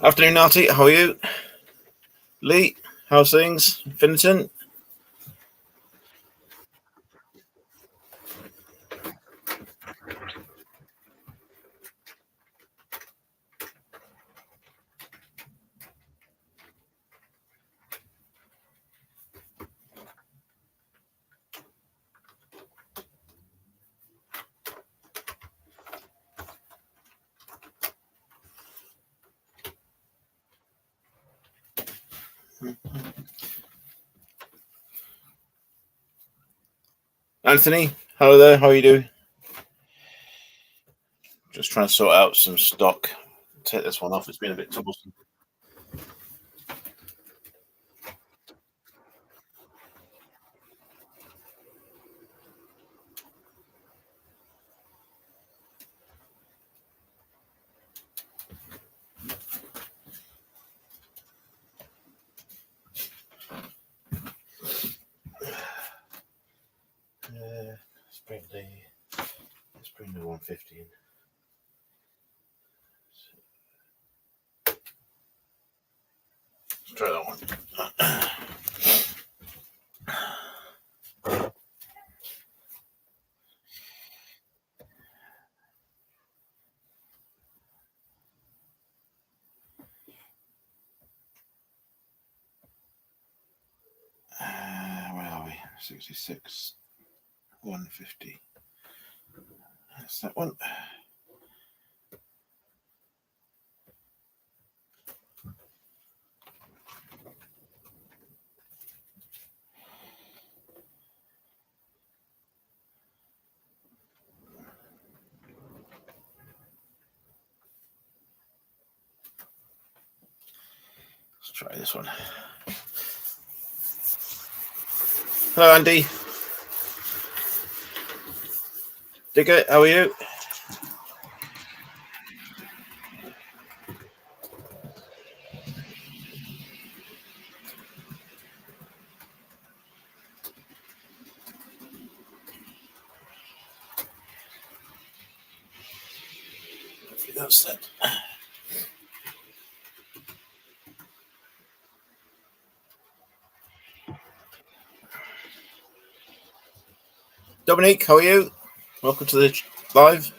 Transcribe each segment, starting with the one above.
Afternoon, Artie. How are you? Lee, how's things? Finton? Anthony, hello there. How are you doing? Just trying to sort out some stock. Take this one off. It's been a bit troublesome. Let's bring the 150 in. Let's try that one. Where are we? 66, 150. That's that one. Let's try this one. Hello, Andy. Digger, how are you? That's that. Dominique, how are you? Welcome to the live.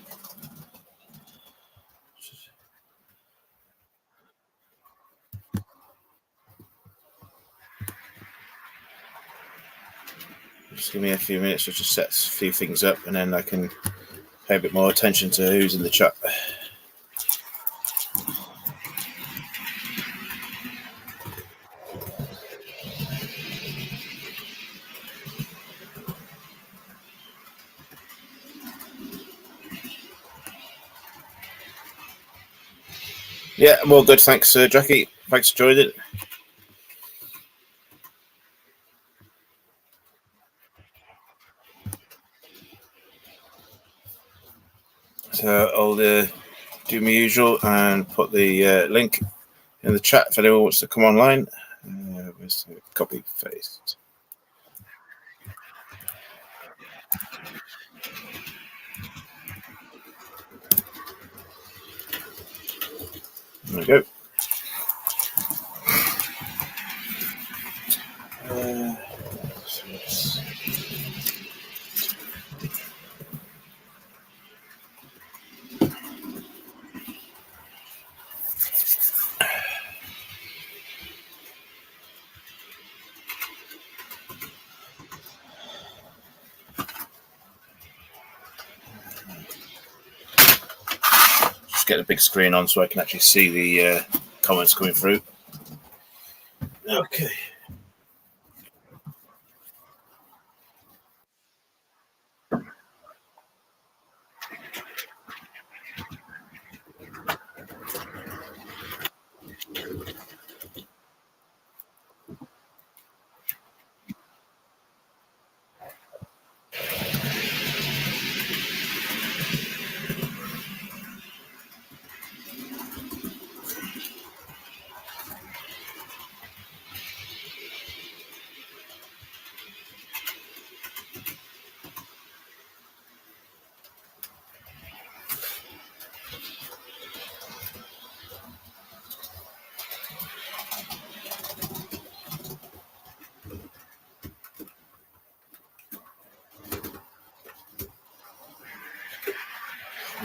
Just give me a few minutes just to set a few things up, and then I can pay a bit more attention to who's in the chat. Yeah, I'm all good. Thanks, Jackie. Thanks for joining it. So I'll do my usual and put the link in the chat if anyone wants to come online. Where's the copy paste? There we go. Just get a big screen on so I can actually see the comments coming through. Okay.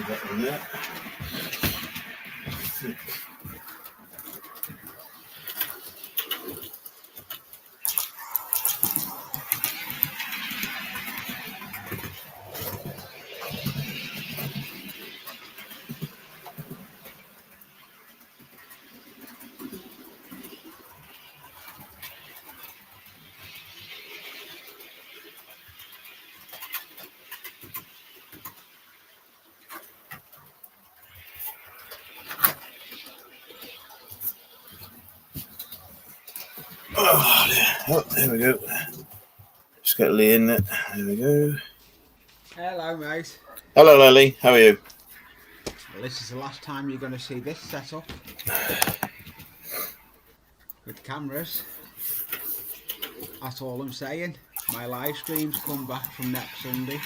That one there. Oh, there we go. Just get Lee in it. There we go. Hello, mate. Hello, Lily. How are you? Well, this is the last time you're going to see this setup with cameras. That's all I'm saying. My live streams come back from next Sunday,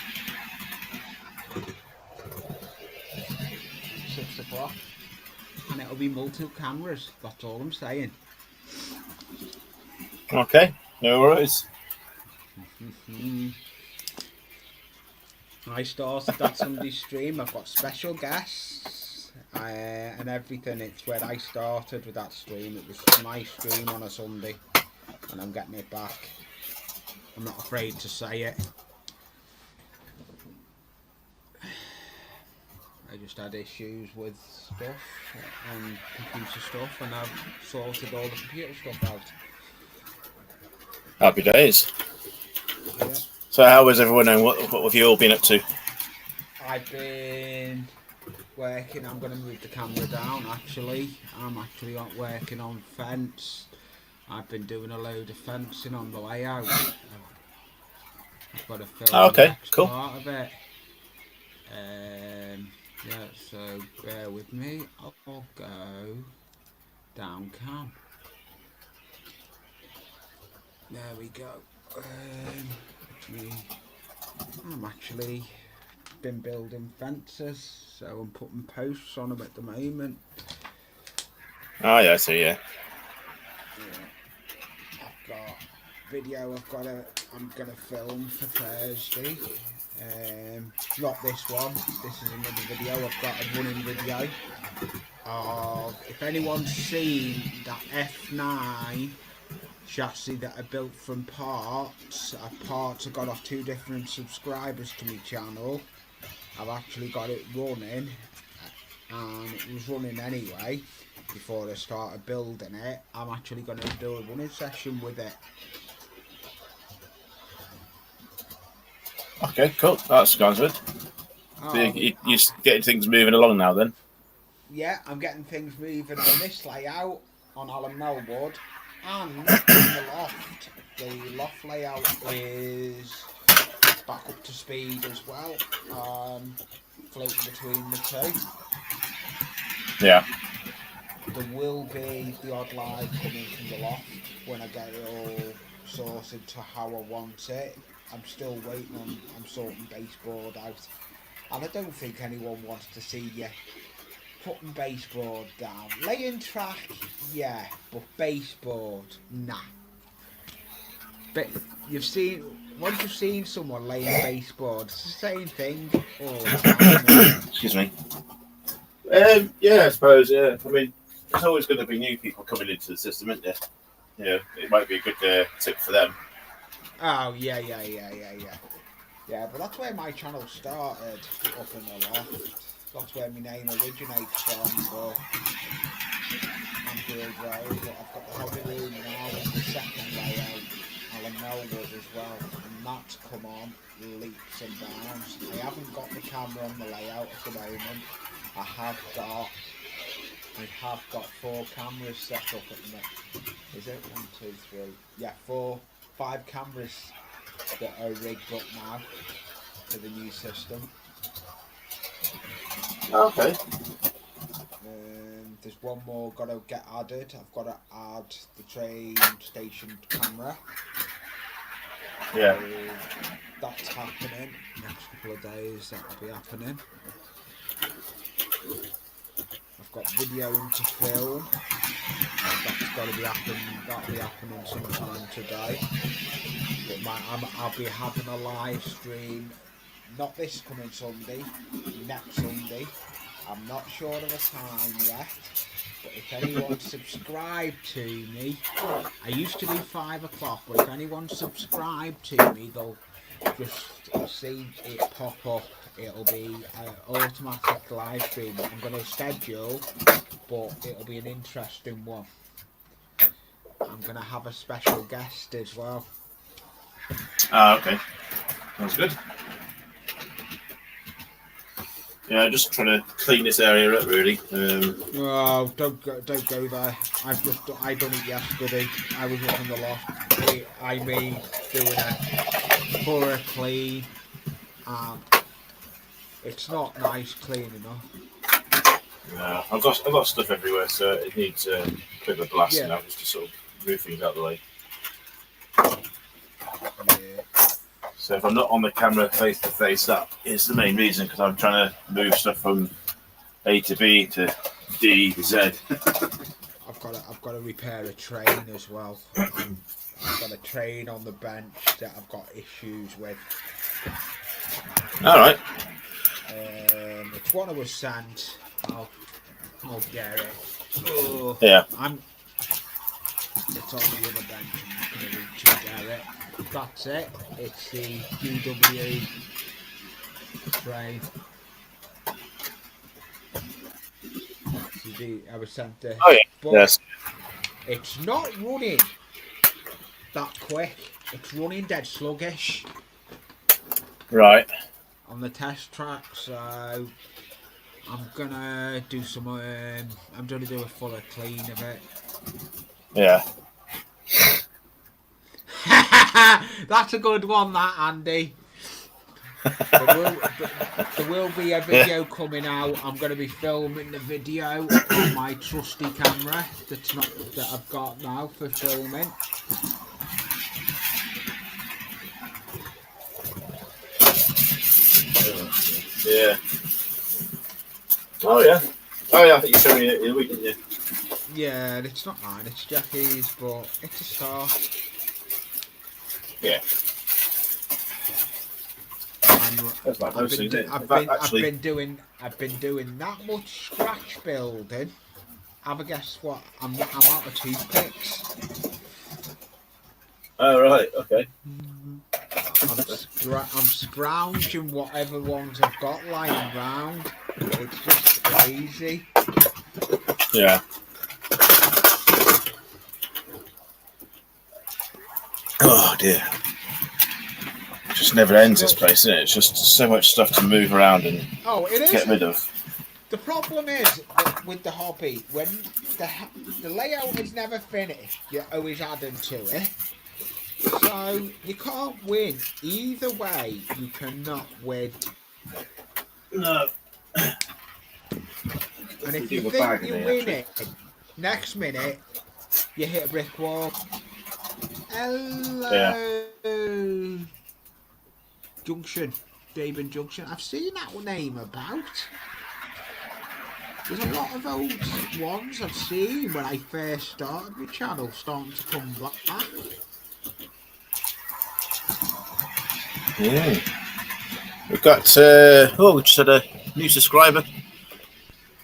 6 o'clock, and it'll be multiple cameras. That's all I'm saying. Okay, no worries. I started that Sunday stream. I've got special guests and everything. It's where I started with that stream. It was my stream on a Sunday, and I'm getting it back. I'm not afraid to say it. I just had issues with stuff and computer stuff, and I've sorted all the computer stuff out. Happy days. Yeah. So how was everyone and what have you all been up to? I've been working. I'm going to move the camera down actually. I'm actually working on fence. I've been doing a load of fencing on the layout. I've got to film the next part of it. Yeah, so bear with me. I'll go down cam. There we go. I'm actually been building fences, so I'm putting posts on them at the moment. Oh yeah, so yeah. I've got video I'm gonna film for Thursday. Not this one. This is another video. I've got a running video of if anyone's seen that F9 chassis that I built from parts. Parts I got off 2 different subscribers to my channel. I've actually got it running, and it was running anyway before I started building it. I'm actually going to do a running session with it. Okay, cool. That sounds good. So you're getting things moving along now then? Yeah, I'm getting things moving on this layout on Alan Melwood. And in the loft, the layout is back up to speed as well, floating between the 2. Yeah. There will be the odd live coming from the loft when I get it all sorted to how I want it. I'm still waiting on, I'm sorting baseboard out. And I don't think anyone wants to see you putting baseboard down. Laying track, yeah, but baseboard, nah. But once you've seen someone laying baseboard, it's the same thing all the time. Excuse me. Yeah, I suppose, yeah. I mean, there's always going to be new people coming into the system, isn't there? Yeah, it might be a good tip for them. Oh, yeah. Yeah, but that's where my channel started, up in the loft. That's where my name originates from, but I'm doing road, but I've got the hobby room now and the second layout, Alan Melwood as well, and that's come on leaps and bounds. I haven't got the camera on the layout at the moment. I have got 4 cameras set up at the moment. Is it 1, 2, 3? Yeah, 5 cameras that are rigged up now for the new system. Okay. There's one more got to get added. I've got to add the train station camera. Yeah. That's happening. Next couple of days that'll be happening. I've got video to film. That's got to be happening. That'll be happening sometime today. But I'll be having a live stream not this coming Sunday, next Sunday. I'm not sure of the time yet, but if anyone subscribed to me, I used to do 5 o'clock, but if anyone subscribed to me, they'll just see it pop up. It'll be an automatic live stream. I'm going to schedule, but it'll be an interesting one. I'm going to have a special guest as well. Okay. Sounds good. Yeah, just trying to clean this area up, really. Oh, don't go there. I done it yesterday. I was up in the loft. I made doing a thorough clean, and it's not nice cleaning up. No, I've got stuff everywhere, so it needs a bit of a blast now, just to sort of move things out of the way. Yeah. So if I'm not on the camera face to face, that is the main reason, because I'm trying to move stuff from A to B to D to Z. I've got to repair a train as well. I've got a train on the bench that I've got issues with. All right. It's one I was sent. I'll get it. Oh, Yeah. It's on the other bench. I'm not going to reach and get it. That's it. It's the GW train. I was sent to. Oh yeah. But Yes. it's not running that quick. It's running dead sluggish Right. on the test track. So I'm gonna do some. I'm gonna do a fuller clean of it. Yeah. That's a good one, that, Andy. There will be a video coming out. I'm going to be filming the video on my trusty camera that I've got now for filming. Yeah. Oh yeah. Oh yeah. I think you showed me it the other week, didn't you? Yeah, it's not mine. It's Jackie's, but it's a start. Yeah. I've been doing that much scratch building. Have a guess what? I'm out of toothpicks. Oh right. Okay. I'm scrounging whatever ones I've got lying round. It's just crazy. Yeah. Oh dear. It just never ends, this place, isn't it? It's just so much stuff to move around and get rid of. The problem is that with the hobby, when the layout is never finished, you're always adding to it. So you can't win. Either way, you cannot win. No. And if you think you win it, next minute, you hit a brick wall. Hello. Yeah. Junction. David Junction. I've seen that name about. There's a lot of those ones I've seen when I first started my channel starting to come back. Yeah. We've got, we just had a new subscriber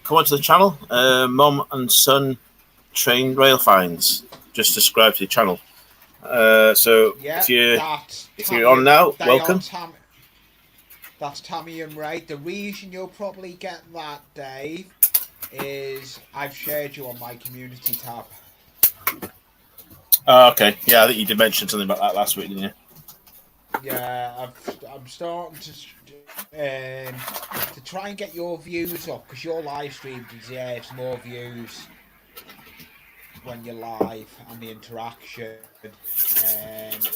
come onto the channel. Mum and son train rail finds. Just subscribe to the channel. So yeah, if you're on now, welcome. That's Tammy and Ray. The reason you'll probably get that, Dave, is I've shared you on my community tab. Okay. Yeah, I think you did mention something about that last week, didn't you? Yeah, I'm starting to try and get your views up, because your live stream deserves more views when you're live and the interaction.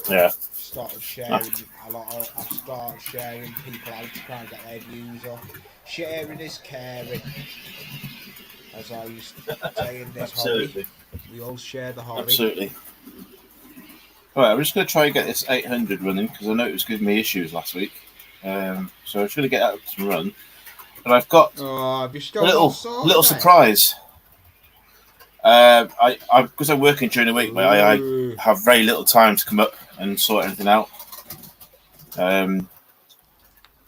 Yeah. Started sharing I've started sharing people out to try and get their views up. Sharing is caring, as I used to say in this hobby. We all share the hobby. Absolutely. Right, I'm just going to try and get this 800 running, because I know it was giving me issues last week. So I'm just going to get that to run. But I've got a little surprise. Because I'm working during the week, I have very little time to come up and sort anything out.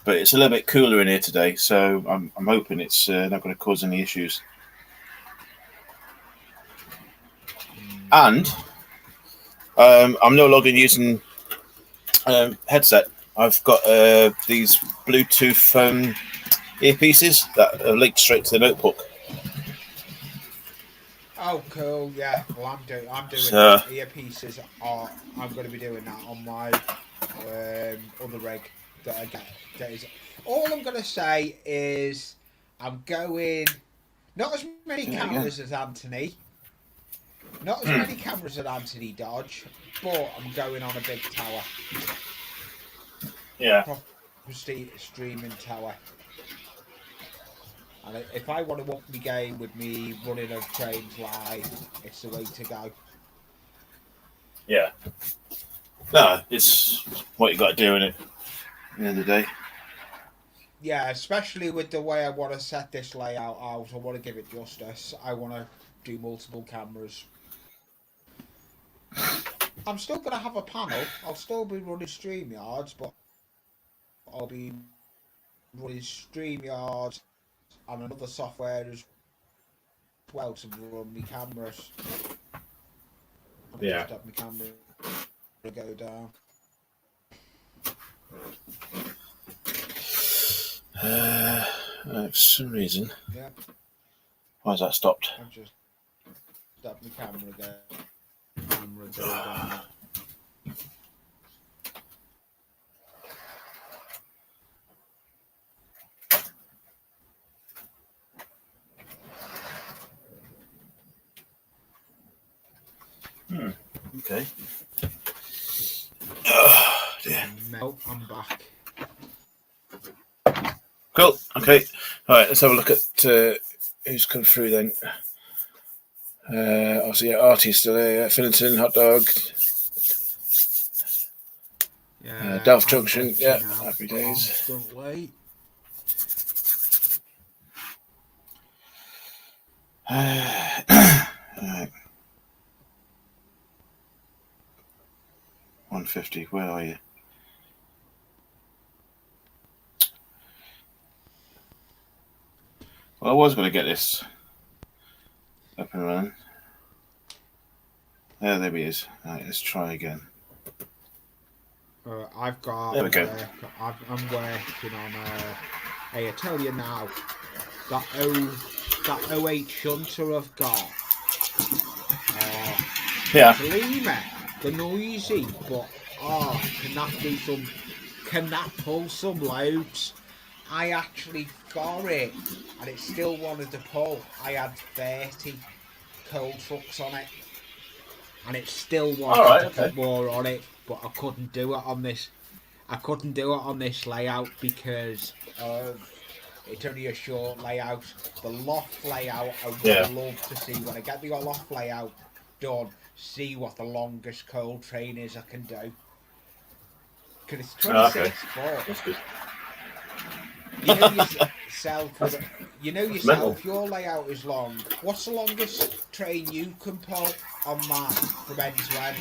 but it's a little bit cooler in here today, so I'm hoping it's not going to cause any issues. And I'm no longer using headset. I've got these Bluetooth earpieces that are linked straight to the notebook. Oh, cool! Yeah, well, I'm doing So, earpieces. I'm going to be doing that on my other rig that I get. That is all I'm going to say is I'm going not as many cameras as Anthony, not as many cameras as Anthony Dodge, but I'm going on a big tower. Yeah. Proper streaming tower. And if I want to up my game with me running of trains live, it's the way to go. Yeah. No, it's what you got to do in it. At the end of the day. Yeah, especially with the way I want to set this layout out. I want to give it justice. I want to do multiple cameras. I'm still going to have a panel. I'll still be running StreamYards, but I'll be running StreamYards and another software as well to run my cameras. Yeah. Just have my camera go down. For some reason. Yeah. Why has that stopped? I've just stopped my camera go down. Okay. Oh, dear. No, I'm back. Cool. Okay. All right. Let's have a look at who's come through then. Obviously, Artie's still there. Fillington, Hot Dog. Yeah. Delft Junction. Yeah. Now. Happy days. Constantly. Right. 150. Where are you? Well, I was going to get this up and running. There he is. Right, let's try again. I've got. There we go. I'm working on. Hey, I tell you now, that 08 shunter I've got. Yeah. Believe me, they're noisy, but can that pull some loads? I actually got it, and it still wanted to pull. I had 30 cold trucks on it, and it still wanted to put more on it, but I couldn't do it on this. I couldn't do it on this layout because it's only a short layout. The loft layout, I would love to see when I get the loft layout done. See what the longest cold train is I can do. Because it's 26 foot. That's good. You know yourself, your layout is long. What's the longest train you can pull on that from end to end?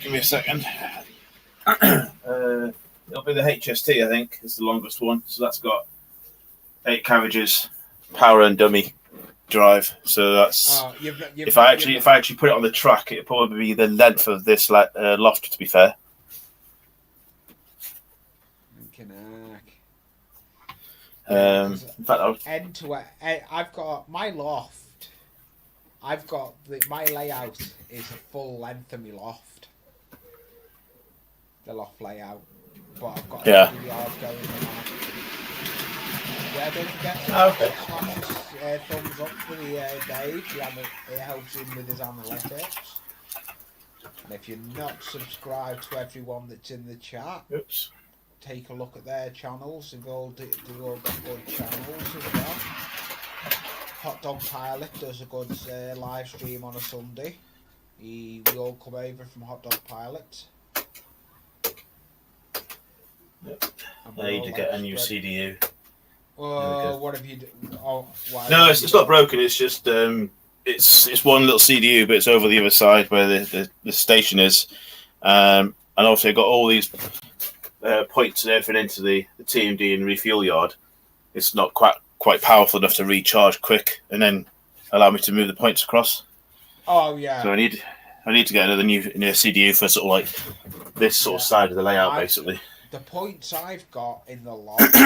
Give me a second. It'll be the HST, I think, is the longest one. So that's got 8 carriages, power and dummy drive. So that's if I actually put it on the track, it'd probably be the length of this loft. To be fair. In fact, end to end, I've got my loft. My layout is a full length of my loft. The loft layout, but I've got a yard going on. Yeah, don't forget to smash thumbs up for the Dave. It helps him with his analytics. And if you're not subscribed to everyone that's in the chat, take a look at their channels. They've all got good channels as well. Hot Dog Pilot does a good live stream on a Sunday. We all come over from Hot Dog Pilot. I need to get a new CDU. What have you done? No, it's not broken. It's just it's one little CDU, but it's over the other side where the station is. And and also got all these points and everything into the TMD and refuel yard. It's not quite powerful enough to recharge quick and then allow me to move the points across. Oh yeah. So I need to get another new CDU for sort of like this sort of side of the layout, basically. The points I've got in the loft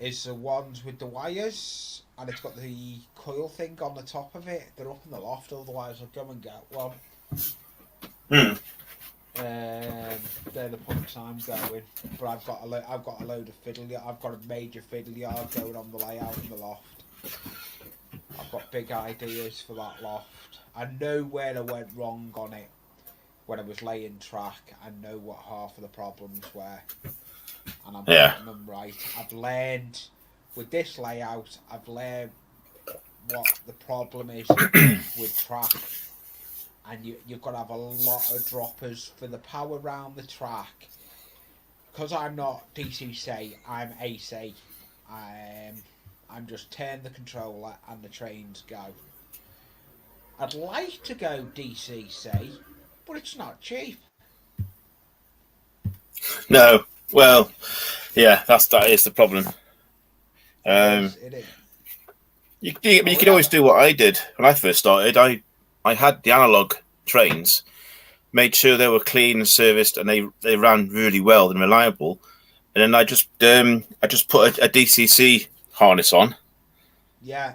is the ones with the wires, and it's got the coil thing on the top of it. They're up in the loft, otherwise I'll go and get one. They're the points I'm going, but I've got a load of fiddle. I've got a major fiddle yard going on the layout in the loft. I've got big ideas for that loft. I know where I went wrong on it when I was laying track. I know what half of the problems were, and I'm getting them right. I've learned with this layout. I've learned what the problem is with track. And you've got to have a lot of droppers for the power around the track. Because I'm not DCC, I'm AC. I'm just turn the controller and the trains go. I'd like to go DCC, but it's not cheap. No, well, yeah, that is the problem. It is. You could always do what I did when I first started. I had the analog trains, made sure they were clean and serviced, and they ran really well and reliable. And then I just put a DCC harness on. Yeah.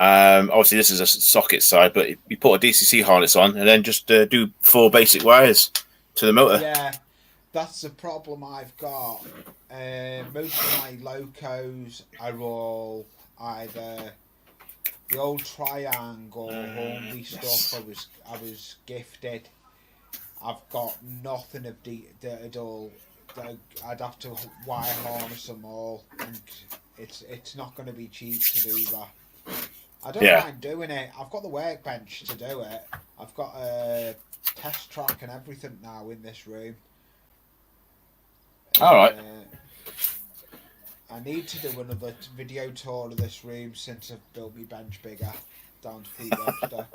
Obviously, this is a socket side, but you put a DCC harness on, and then just do 4 basic wires to the motor. Yeah, that's the problem I've got. Most of my locos are all either the old triangle Hornby stuff I was gifted. I've got nothing of at all. I'd have to wire harness them all, and it's not going to be cheap to do that. I don't mind doing it. I've got the workbench to do it. I've got a test track and everything now in this room. All right. I need to do another video tour of this room since I've built my bench bigger down to Pete Webster.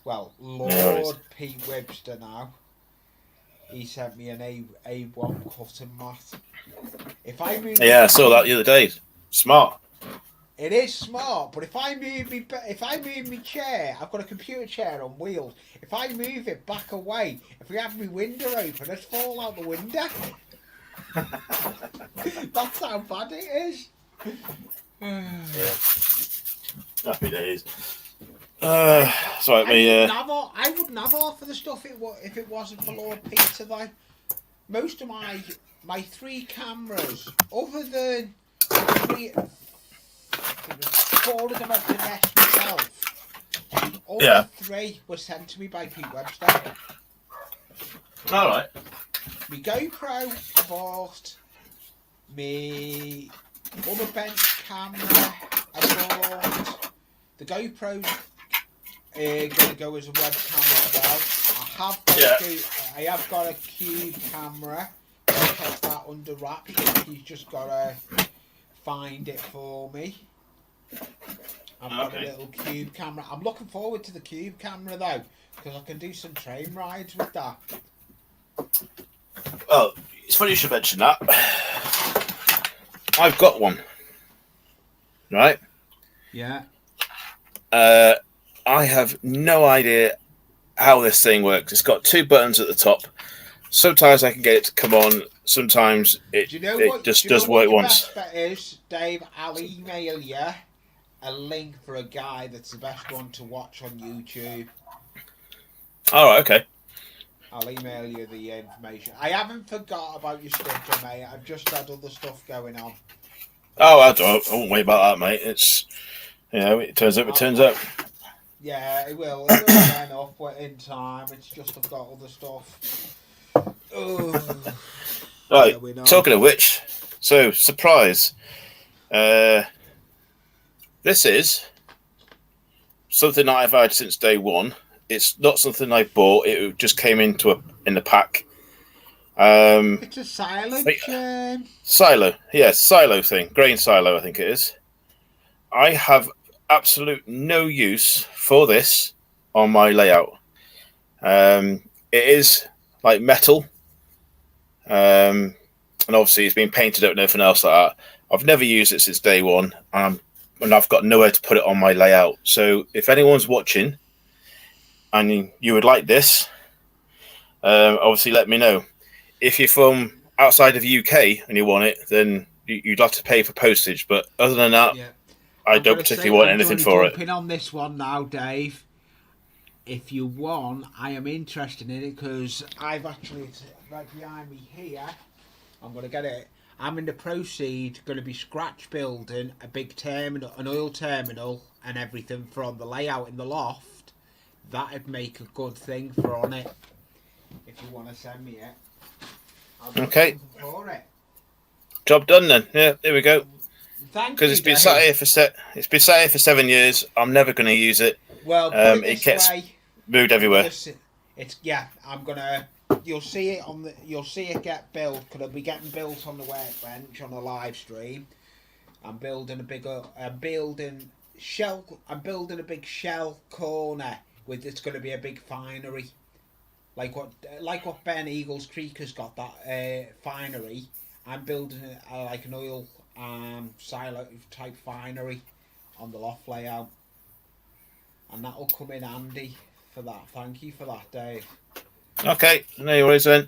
Well, Lord Pete Webster now. He sent me an A1 cutting mat. I saw that the other day. Smart. It is smart, but if I move my chair, I've got a computer chair on wheels. If I move it back away, if we have my window open, it'd fall out the window. That's how bad it is. Happy days. Sorry, I wouldn't have half of the stuff if it wasn't for Lord Peter. Though most of my 3 cameras, other than 4 of them have been left myself. All 3 were sent to me by Pete Webster. All right. My GoPro I bought. My other bench camera I bought. The GoPro's going to go as a webcam as well. I have got a Cube camera. I'll keep that under wraps. He's just got to find it for me. I've got a little Cube camera. I'm looking forward to the Cube camera though, because I can do some train rides with that. Well, it's funny you should mention that. I've got one. Right? Yeah. I have no idea how this thing works. It's got 2 buttons at the top. Sometimes I can get it to come on. Sometimes it just does what it wants. The best bet is, Dave, I'll email you a link for a guy that's the best one to watch on YouTube. All right, okay. I'll email you the information. I haven't forgot about your stuff, mate. I've just had other stuff going on. Oh, I won't worry about that, mate. It's, it turns up, it turns up. Yeah, it will turn up in time. It's just I've got other stuff. Right, talking of which, so, surprise. This is something that I've had since day one. It's not something I bought. It just came in the pack. It's a silage. Silo. Yeah, silo thing. Grain silo, I think it is. I have absolute no use for this on my layout. It is like metal. and obviously it's been painted up and everything else like that. I've never used it since day one, and I've got nowhere to put it on my layout. So if anyone's watching and you would like this, obviously let me know. If you're from outside of the UK and you want it, then you'd have to pay for postage. But other than that, Yeah. I don't particularly want anything for it. Jumping on this one now, Dave. If you want, I am interested in it because I've actually, it's right behind me here. I'm going to get it. I'm in the proceed going to be scratch building a big terminal, an oil terminal and everything from the layout in the loft. That'd make a good thing for on it. If you want to send me it. Okay. For it. Job done then. Yeah, there we go. Thank you. Because it's been sat here for 7 years. I'm never going to use it. Well, it gets moved everywhere. It's I'm gonna. You'll see it on the. You'll see it get built. Because it'll be getting built on the workbench on the live stream. I'm building a big. I'm building a big shell corner with. It's going to be a big finery. Like what Ben Eagles Creek has got, that finery. I'm building like an oil silo type finery on the loft layout, and that'll come in handy for that. Thank you for that, Dave. Okay, no worries then.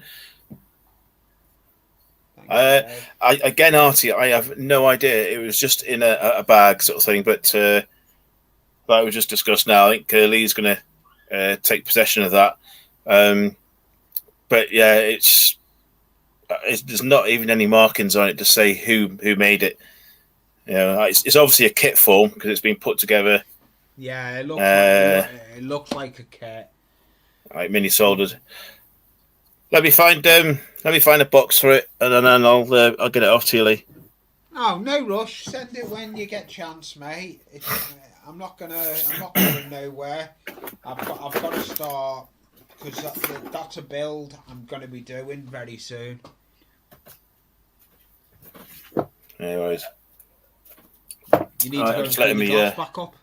Again, Artie, I have no idea. It was just in a bag sort of thing, but that was just discussed now. I think Lee's going to take possession of that. But yeah, there's not even any markings on it to say who made it. You know, it's obviously a kit form because it's been put together. Yeah, it looks like a kit. Like mini soldered. Let me find a box for it, and then I'll get it off to you, Lee. Oh, no rush. Send it when you get chance, mate. I'm not going nowhere. I've got to start because that's a build I'm going to be doing very soon. Anyways, you need to go just letting me back up.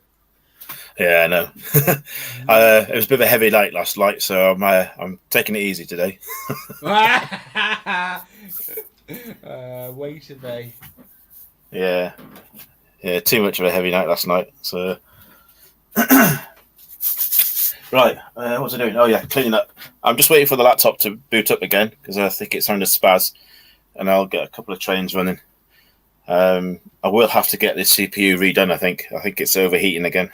Yeah, I know. It was a bit of a heavy night last night, so I'm taking it easy today. Way to be. Yeah, too much of a heavy night last night. So, right, what's I doing? Oh yeah, cleaning up. I'm just waiting for the laptop to boot up again because I think it's having a spaz, and I'll get a couple of trains running. I will have to get this CPU redone. I think it's overheating again.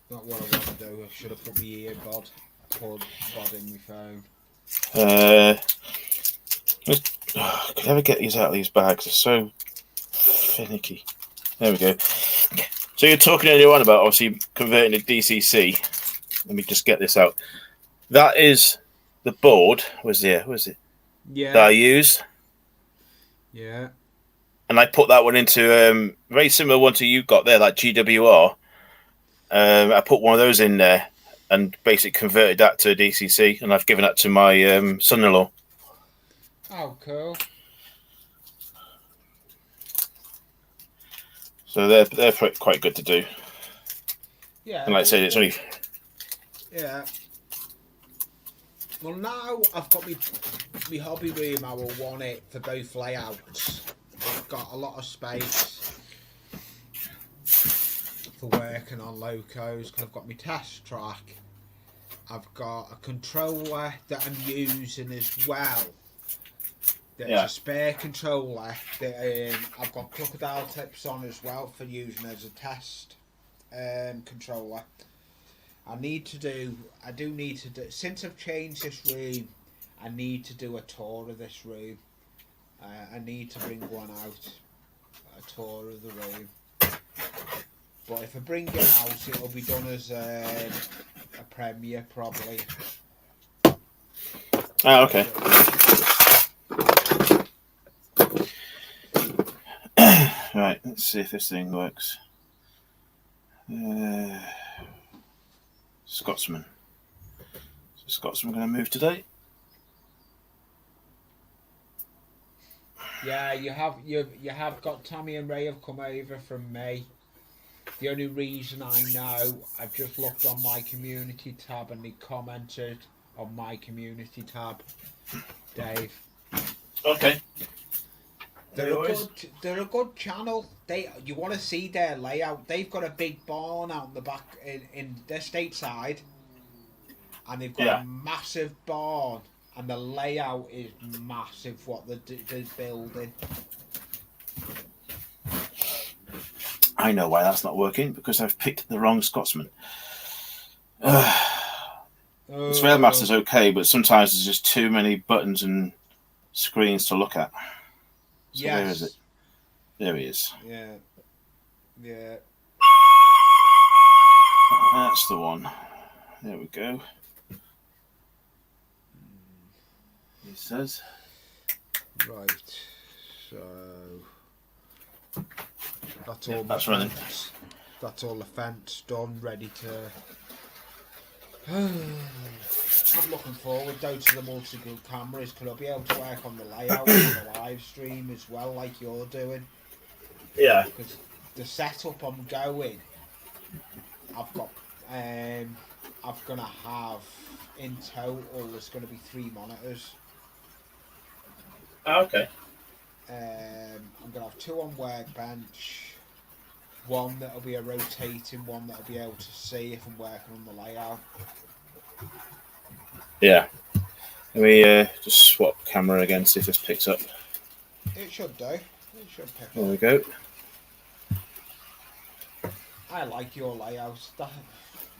Not what I want to do. I should have put my earbud in my phone. Could I ever get these out of these bags? They're so finicky. There we go. So you're talking earlier on about obviously converting to DCC. Let me just get this out. That is the board. Was it? Yeah. That I use. Yeah. And I put that one into very similar one to you got there, like GWR. I put one of those in there and basically converted that to a DCC, and I've given that to my son-in-law. Oh, cool. So they're quite good to do. Yeah. And like I said, it's only. Yeah. Well, now I've got my hobby room. I will want it for both layouts. I've got a lot of space for working on locos because I've got my test track. I've got a controller that I'm using as well. There's a spare controller that I've got crocodile tips on as well for using as a test controller. I do need to do, since I've changed this room, I need to do a tour of this room. I need to bring one out, a tour of the room. But if I bring it out, it'll be done as a premiere probably. Oh, okay. Right, let's see if this thing works. Scotsman. So Scotsman going to move today. Yeah, you have got Tammy and Ray have come over from me. The only reason I know, I've just looked on my community tab and they commented on my community tab. Dave, Okay. they're they're a good channel. You want to see their layout? They've got a big barn out in the back in their stateside, and they've got a Yeah. massive barn, and the layout is massive. What they're building. I know why that's not working, because I've picked the wrong Scotsman. The Trail Master's okay, but sometimes there's just too many buttons and screens to look at. So where is it? There he is. Yeah. Yeah. That's the one. There we go. He says. Right. So that's all. That's running. That's all the fence done, ready to. I'm looking forward though to the multi-group cameras, because I'll be able to work on the layout on the live stream as well, like you're doing. Yeah. Because the setup I'm going, I've got, I'm gonna have in total. There's gonna be 3 monitors. Oh, okay. I'm gonna have 2 on workbench. One that'll be a rotating one that'll be able to see if I'm working on the layout. Yeah. Let me just swap camera again, see if this picks up. It should do. It should pick There up. we go. I like your layout.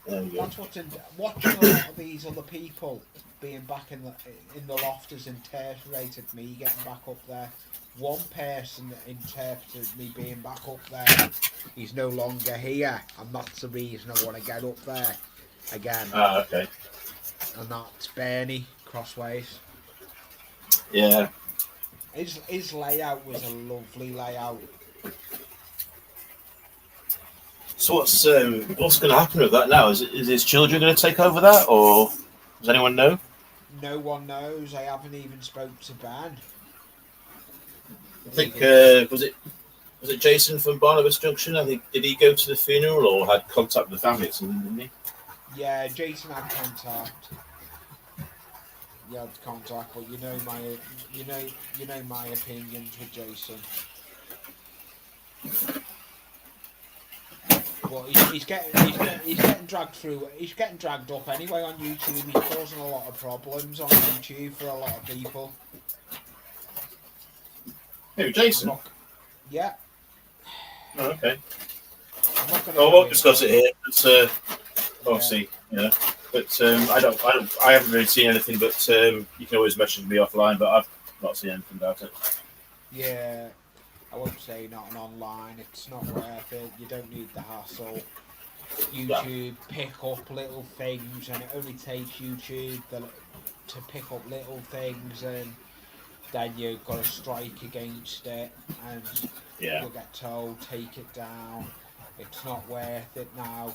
There we go. That's what's in. Watching a lot of these other people being back in the loft has interrogated me getting back up there. One person that interpreted me being back up there. He's no longer here, and that's the reason I want to get up there again. Ah, okay. And that's Bernie Crossways. Yeah. His layout was a lovely layout. So what's going to happen with that now? Is his children going to take over that, or does anyone know? No one knows. I haven't even spoke to Ben. I think was it Jason from Barnabas Junction? I think, did he go to the funeral or had contact with the family or something, didn't he? Yeah, Jason had contact. He had contact, but you know my opinions with Jason. But he's getting dragged through. He's getting dragged up anyway on YouTube. He's causing a lot of problems on YouTube for a lot of people. Who, Jason? Yeah. Oh, okay. I'm not gonna I won't discuss it here. But, obviously, yeah. But I haven't really seen anything. But you can always message me offline. But I've not seen anything about it. Yeah. I won't say nothing online. It's not worth it. You don't need the hassle. YouTube pick up little things, and it only takes YouTube to pick up little things, and then you've got to strike against it, and you'll get told take it down. It's not worth it now.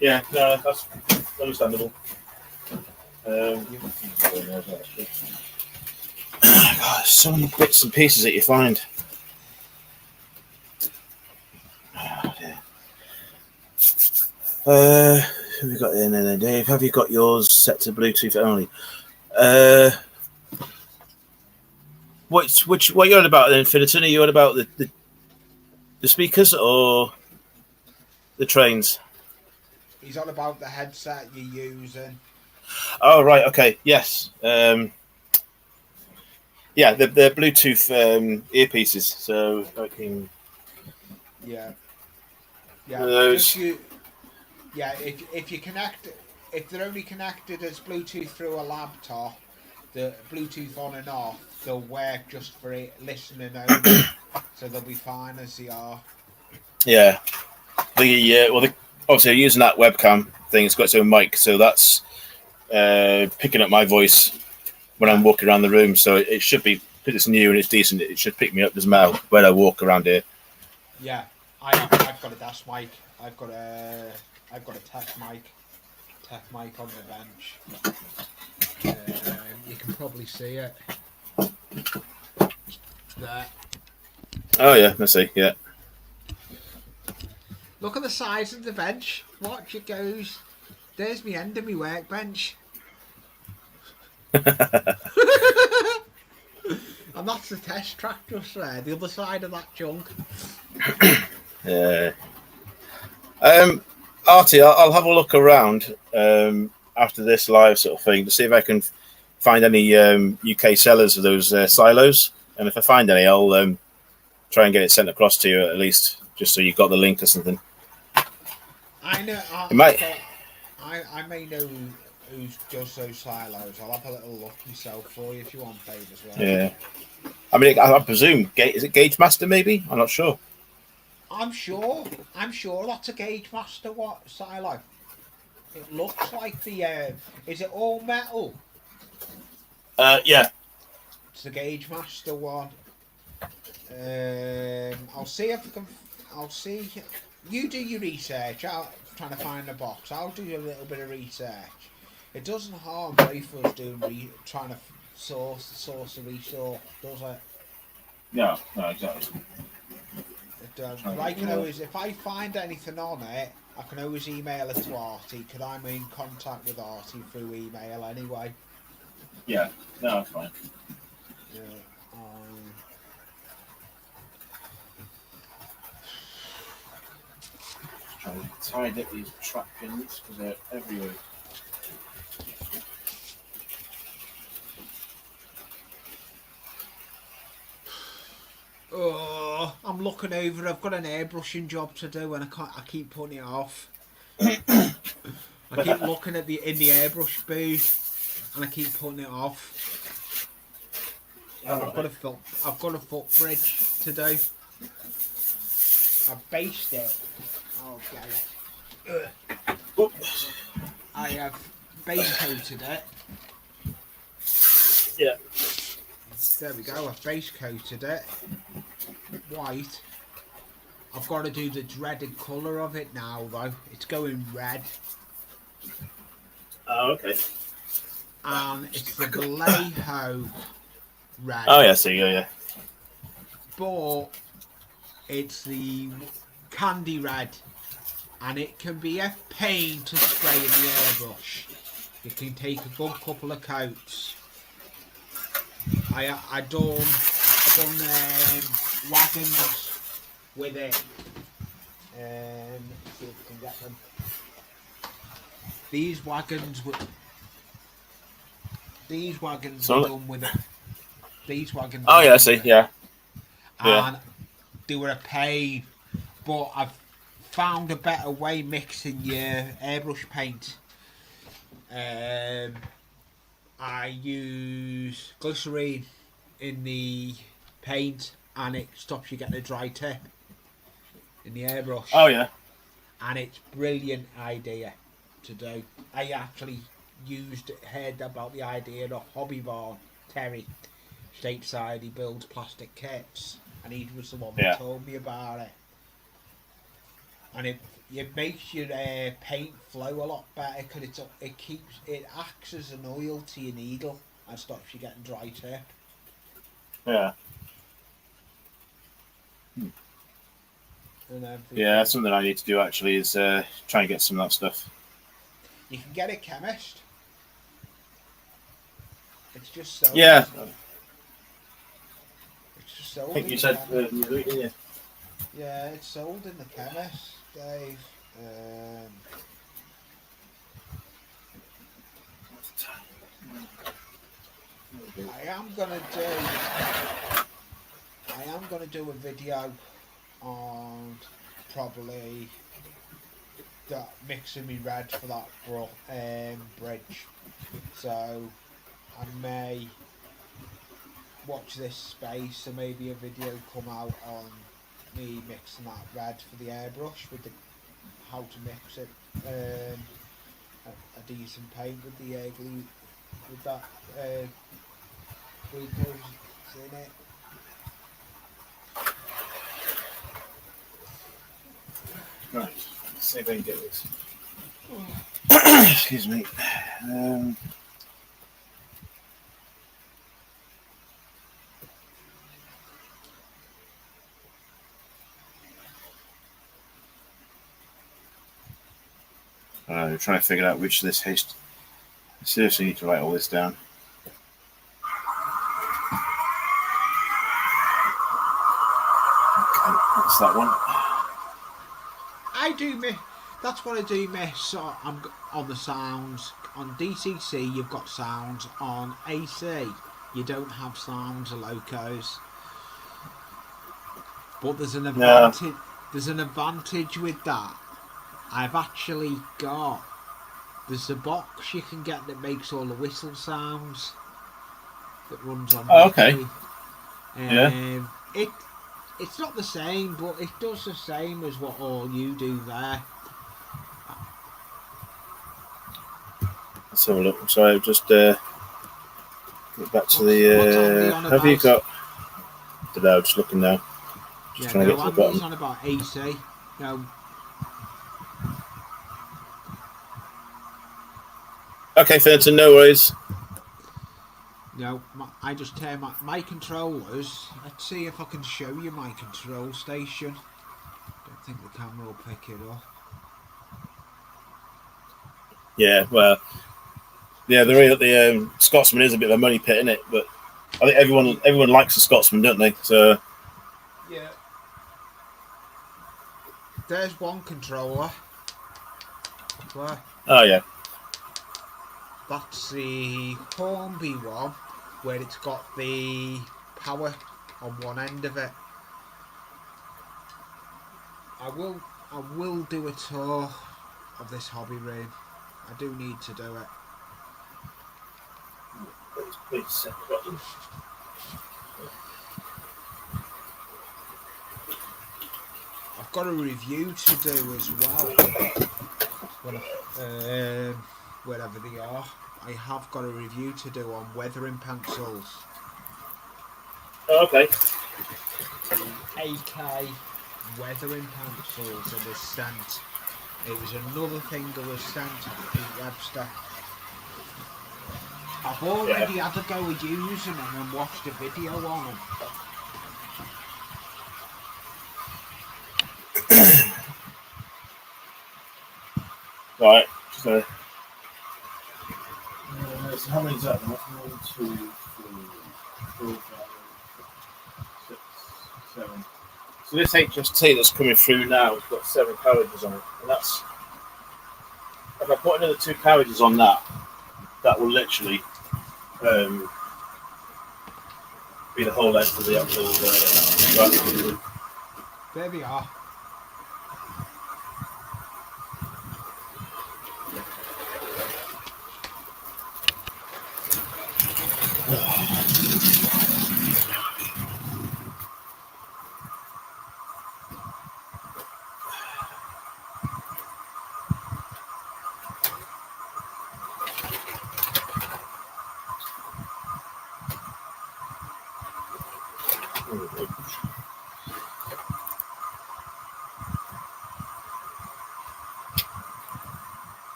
Yeah, no, that's understandable. God, so many bits and pieces that you find. Oh, dear. Who have we got in there, Dave? Have you got yours set to Bluetooth only? What are you on about then, Finneton? Are you on about the speakers or the trains? He's on about the headset you're using. Oh, right, okay, yes. Yeah, they're Bluetooth earpieces, so I can. Yeah. Those. If you connect, if they're only connected as Bluetooth through a laptop, the Bluetooth on and off, they'll work just for it listening only, so they'll be fine as they are. Yeah. Obviously, using that webcam thing, it's got its own mic, so that's picking up my voice when I'm walking around the room. So it should be, because it's new and it's decent, it should pick me up as well when I walk around here. Yeah, I've got a dash mic. I've got a tech mic on the bench. You can probably see it. There. Oh yeah, let's see. Yeah. Look at the size of the bench. Watch it goes. There's me end of my workbench. And that's the test track just there, the other side of that chunk. Yeah. Artie, I'll have a look around after this live sort of thing to see if I can find any UK sellers of those silos, and if I find any, I'll try and get it sent across to you at least, just so you've got the link or something. I know. I may know who does those silos. I'll have a little look myself for you if you want, Dave, as well. Yeah. I mean, I presume is it Gauge Master? Maybe, I'm not sure. I'm sure that's a Gauge Master silo. It looks like the. Is it all metal? Yeah. It's the Gauge Master one. I'll see if I can. I'll see. You do your research. I'm trying to find the box. I'll do a little bit of research. It doesn't harm both of us trying to source the resource, does it? No, exactly. It does. What I can always, if I find anything on it, I can always email it to Artie, because I'm in contact with Artie through email anyway. Yeah, no, that's fine. Yeah, Trying to tidy up these trap pins because they're everywhere. Oh, I'm looking over. I've got an airbrushing job to do, and I keep putting it off. I keep looking at in the airbrush booth, and I keep putting it off. I've got a footbridge to do. I've based it. Oh, get it. I have base coated it. Yeah. There we go. I've base coated it. White. I've got to do the dreaded colour of it now, though. It's going red. Oh, okay. And it's the Vallejo red. Oh, yeah, so you go, yeah. But it's the candy red. And it can be a pain to spray in the airbrush. It can take a good couple of coats. I done wagons with it. See if we can get them. These wagons were done with it. These wagons. Oh yeah, I see. Yeah. And they were a pain, but I've found a better way mixing your airbrush paint. I use glycerine in the paint, and it stops you getting a dry tip in the airbrush. Oh yeah. And it's brilliant idea to do. I actually heard about the idea of Hobby Barn, Terry, stateside. He builds plastic kits, and he was the one that told me about it. And it makes your paint flow a lot better, because it acts as an oil to your needle and stops you getting dry tip. Yeah. And yeah, that's something I need to do actually, is try and get some of that stuff. You can get a chemist. It's just so. Yeah. It's just sold. I think you said didn't you? Yeah, it's sold in the chemist, Dave. I am gonna do a video on probably that mixing me red for that bridge. So I may watch this space, and maybe a video come out on me mixing that red for the airbrush with how to mix it. A decent paint with the glue, with that glucose in it. Right, let's see if I can get this. Excuse me. I'm trying to figure out which of this haste. I seriously need to write all this down. Okay, that's that one. I do miss. That's what I do miss. I'm on the sounds on DCC. You've got sounds on AC. You don't have sounds of locos. But there's an advantage. Yeah. There's an advantage with that. I've actually got. There's a box you can get that makes all the whistle sounds. That runs on. Oh, okay. Yeah. It's not the same, but it does the same as what all you do there. Let's have a look. Sorry, just get back to the. Have you got? No, just looking now. Just trying to get to the bottom. On about AC. No. Okay, Fenton, no worries. No, I just tear my controllers. Let's see if I can show you my control station. Don't think the camera will pick it up. Yeah, well, yeah, the Scotsman is a bit of a money pit, isn't it? But I think everyone likes the Scotsman, don't they? So yeah. There's one controller. Where? Oh yeah. That's the Hornby one, where it's got the power on one end of it. I will do a tour of this hobby room. I do need to do it. Please set the button. I've got a review to do as well. Wherever they are, I have got a review to do on weathering pencils. Oh, okay. The AK weathering pencils that was sent. It was another thing that was sent to Pete Webster. I've already had a go at using them and watched a video on them. Right, so how many is that? 1, 2, 3, 4, 5, 6, 7. So this HST that's coming through now has got 7 carriages on it, and that's if I put another 2 carriages on that will literally be the whole length of the actual. There we are.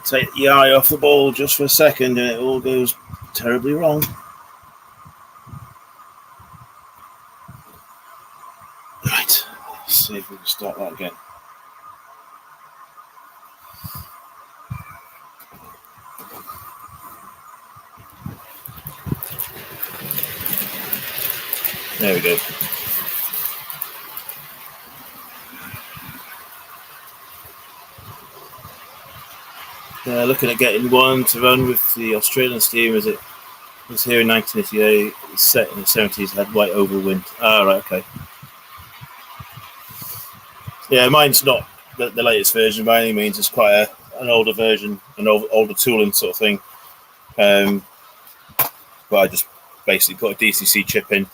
Take the eye off the ball just for a second and it all goes terribly wrong. Right, let's see if we can start that again. There we go. Looking at getting one to run with the Australian steam as it was here in 1988. It's set in the 70s, had white oval wind. Ah, right, okay. Yeah, mine's not the latest version by any means. It's quite an older version, an older tooling sort of thing. But I just basically put a DCC chip in,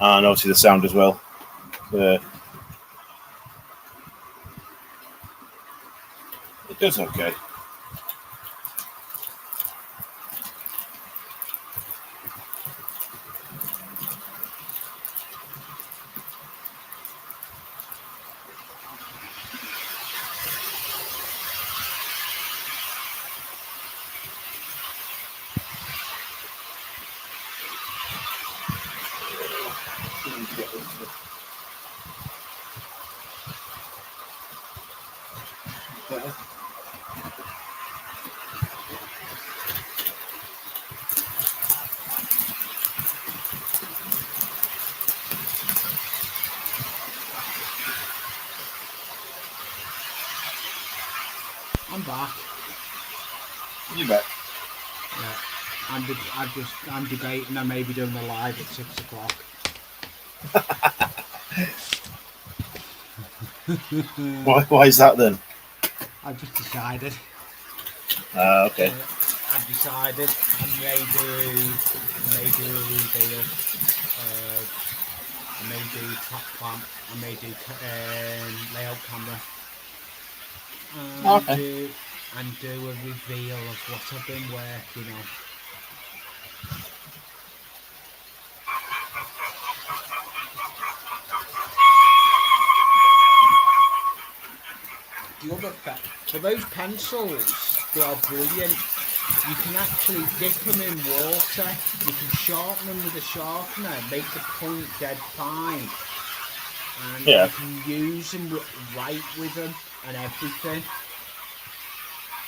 and obviously the sound as well. It does okay. I'm back. You bet. Yeah. I'm debating. I may be doing a live at 6 o'clock. Why is that then? I've just decided. Okay. I've decided I may do a reveal. I may do top plan. I may do layout camera. And do a reveal of what I've been working on. The other for those pencils, they are brilliant. You can actually dip them in water. You can sharpen them with a sharpener, make the point dead fine, and you can use them right with them and everything.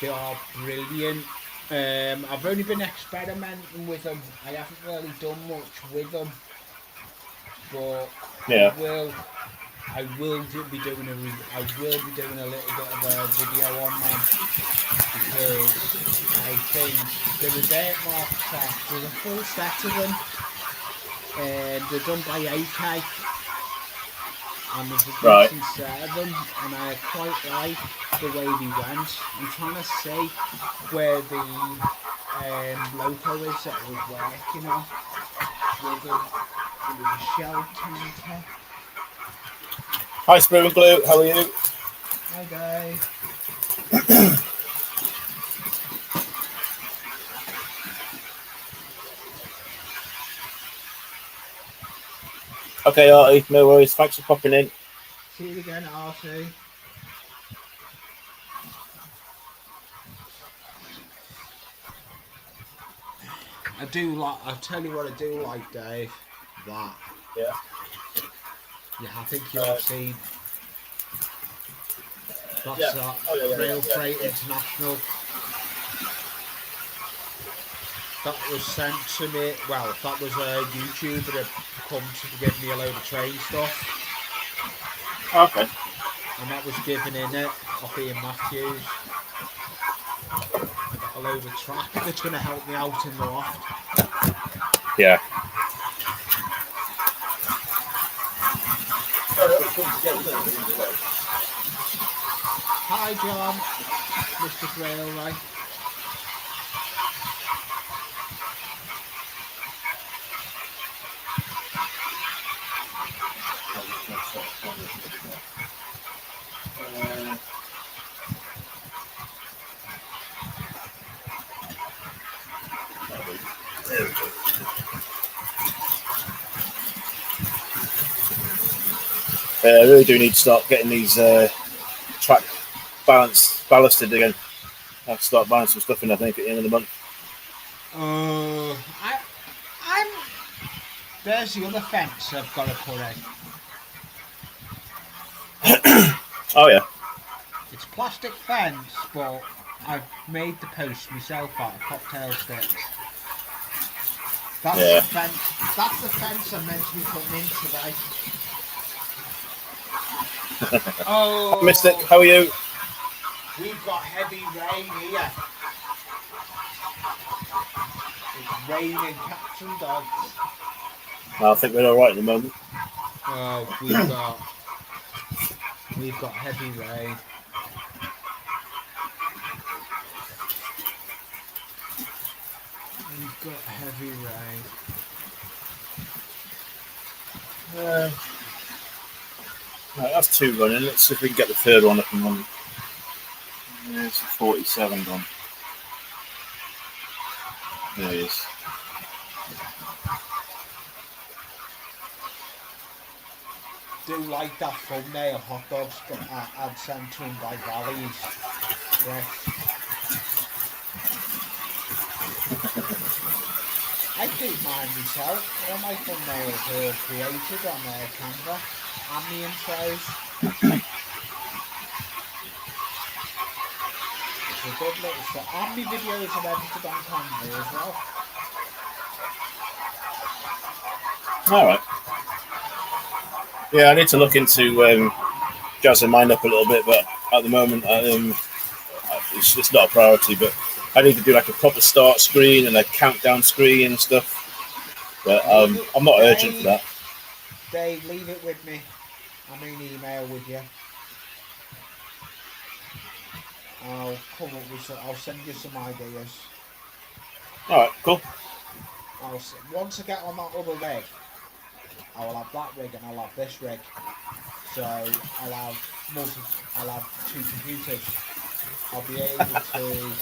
They are brilliant. I've only been experimenting with them. I haven't really done much with them, but I will be doing a little bit of a video on them, because I think there was 8 mark sets. There's a full set of them. They're done by AK, and there's a decent set of them, and I quite like the way they went. I'm trying to see where the loco is that I was working on with them. It was a shell counter. Hi, Spoon Glue. How are you? Hi, Dave. Okay, Artie. No worries. Thanks for popping in. See you again, Artie. I'll tell you what I do like, Dave. That. Yeah. Yeah, I think you'll have seen. That's Rail Freight International. That was sent to me. Well, that was a YouTuber that come to give me a load of train stuff. Okay. And that was given in it off Ian Matthews. I got a load of track that's going to help me out in the loft. Yeah. Hi, John. Mr. Railway. I really do need to start getting these track ballasted again. I have to start buying some stuff in, I think, at the end of the month. There's the other fence I've got to put in. Oh, yeah. It's plastic fence, but I've made the post myself out of cocktail sticks. That's the fence. That's the fence I'm meant to be putting in today. Oh, Mystic, how are you? We've got heavy rain here. It's raining cats and dogs. I think we're all right at the moment. Oh, we've got heavy rain. We've got heavy rain. Right, that's 2 running. Let's see if we can get the 3rd one up and running. There's 47 gone. There he is. Do like that thumbnail, hot dogs and centering by valleys. Yeah. I do mine myself. All my thumbnails are created on Canva and the intros. It's a good little set. And my videos are edited on Canva as well. All right. Yeah, I need to look into jazzing mine up a little bit, but at the moment, it's not a priority. But I need to do like a proper start screen and a countdown screen and stuff. But I'm not urgent for that. Dave, leave it with me. I'm in email with you. I'll come up with some. I'll send you some ideas. All right, cool. Once I get on that other rig, I will have that rig and I'll have this rig. So I'll have two computers. I'll be able to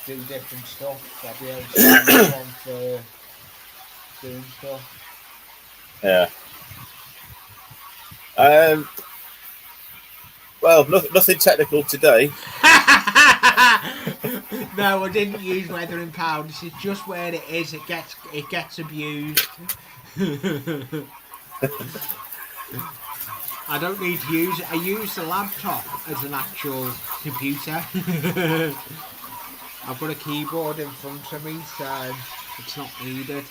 do different stuff. I'll be able to use one for doing stuff. Yeah. Well, nothing technical today. No, I didn't use weather in pounds. It's just where it is. It gets abused. I don't need to use it. I use the laptop as an actual computer. I've got a keyboard in front of me, so it's not needed.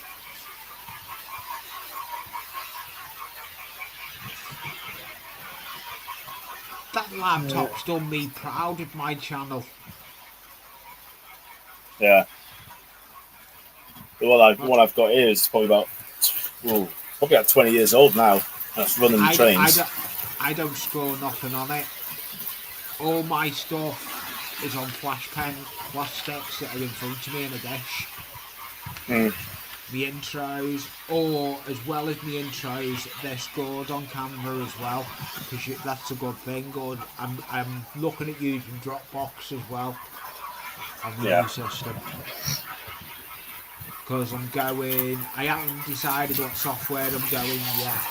That laptop's done me proud of my channel. Yeah. The one I've got here is probably about 20 years old now. That's running the trains. I don't store nothing on it. All my stuff is on flash sticks that are in front of me in a dish. The intros, or as well as the intros, they're scored on camera as well, because that's a good thing. Good. I'm looking at using Dropbox as well on the new system. Because I haven't decided what software I'm going yet.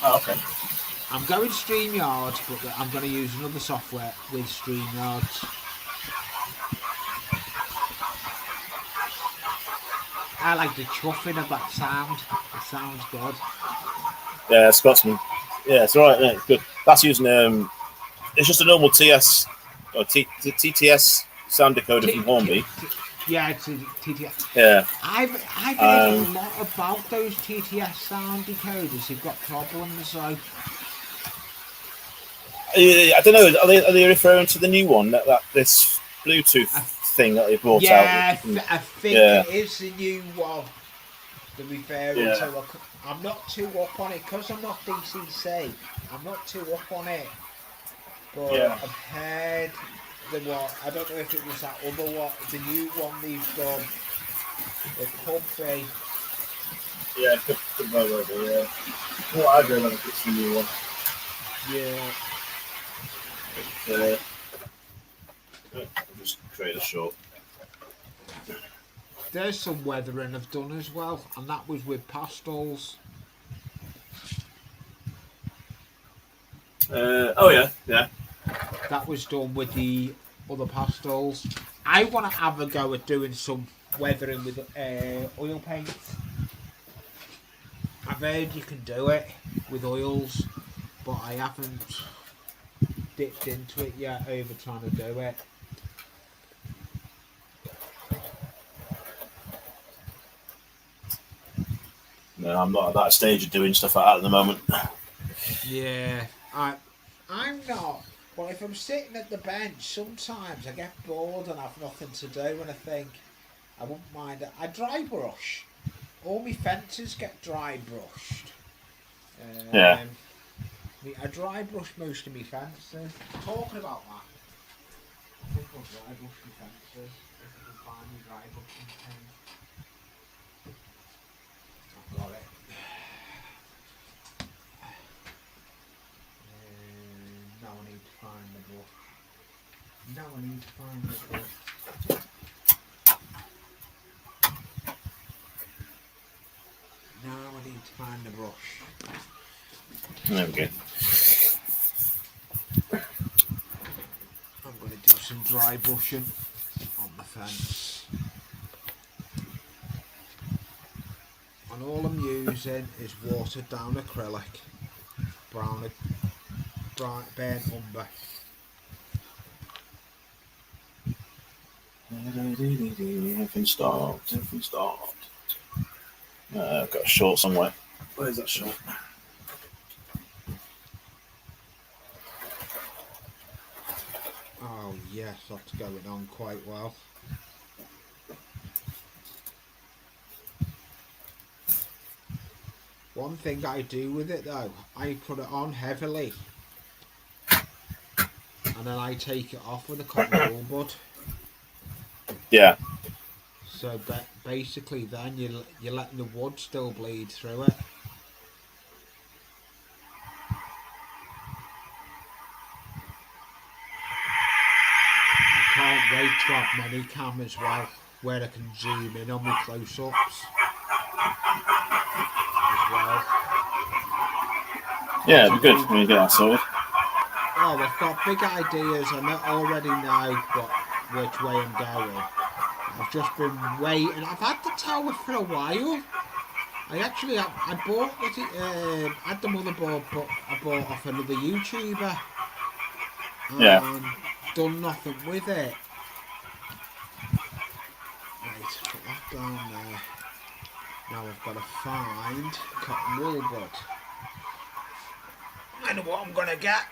Oh, okay. I'm going StreamYard, but I'm going to use another software with StreamYard. I like the chuffing of that sound. It sounds good. Yeah, Scotsman. Yeah, it's alright. Yeah, it's good. That's using it's just a normal TS or TTS sound decoder from Hornby. Yeah, it's a TTS. Yeah. I've heard a lot about those TTS sound decoders. They've got problems, so. I don't know. Are they referring to the new one this Bluetooth thing that they brought out? Yeah, I think it is the new one. They're referring to. I'm not too up on it because I'm not DCC. I'm not too up on it, but I've heard the one. I don't know if it was that other one, the new one they've done. It could be. Yeah, it could well be. Yeah. Well, I don't know if it's the new one. Yeah. I'll just create a short. There's some weathering I've done as well, and that was with pastels. Yeah. That was done with the other pastels. I want to have a go at doing some weathering with oil paints. I've heard you can do it with oils, but I haven't dipped into it yet over trying to do it. No, I'm not at that stage of doing stuff like that at the moment. Yeah, I'm not. Well, if I'm sitting at the bench, sometimes I get bored and have nothing to do, and I think I wouldn't mind it. I dry brush. All my fences get dry brushed. I dry brush most of my fences. Talking about that, I think I'll dry brush my fences if I can find my dry brushing thing. I've got it. Now I need to find the brush. Now I need to find the brush. Now I need to find the brush. There we go. I'm going to do some dry brushing on the fence. And all I'm using is watered down acrylic, bright burnt umber. Everything stopped. I've got a short somewhere. Where's that short? yes, that's going on quite well. One thing I do with it though, I put it on heavily and then I take it off with a cotton wool bud. Yeah. So basically then you're letting the wood still bleed through it. I can't wait to have many cam as well, where I can zoom in on my close-ups as well. Yeah, it'd be good when you get that sorted. Oh, I've got big ideas. I already know which way I'm going. I've just been waiting. I've had the tower for a while. I bought had the motherboard, but I bought off another YouTuber Yeah. and done nothing with it. Right, put that down there. Now I've got to find cotton wool bud. I know what I'm gonna get.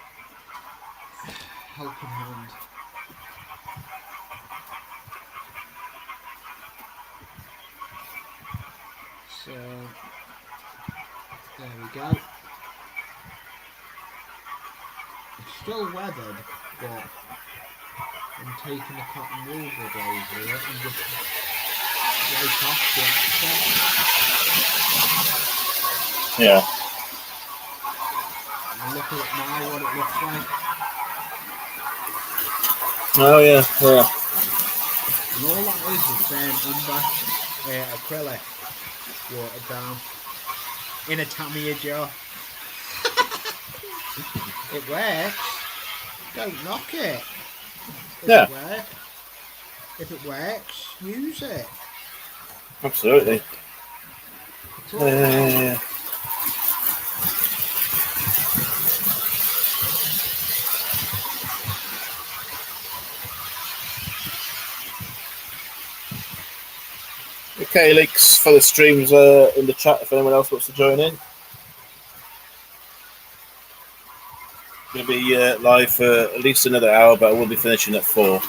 Helping hand. So there we go. It's still weathered, but I'm taking the cotton wool bud over it and just rake off the excess. Yeah. And look at it now, what it looks like. Oh yeah, yeah. And all that is burnt umber acrylic watered down in a Tamiya jar. It works. Don't knock it. If it works, use it. Absolutely. Okay, links for the streams in the chat if anyone else wants to join in. Going to be live for at least another hour, but I will be finishing at 4.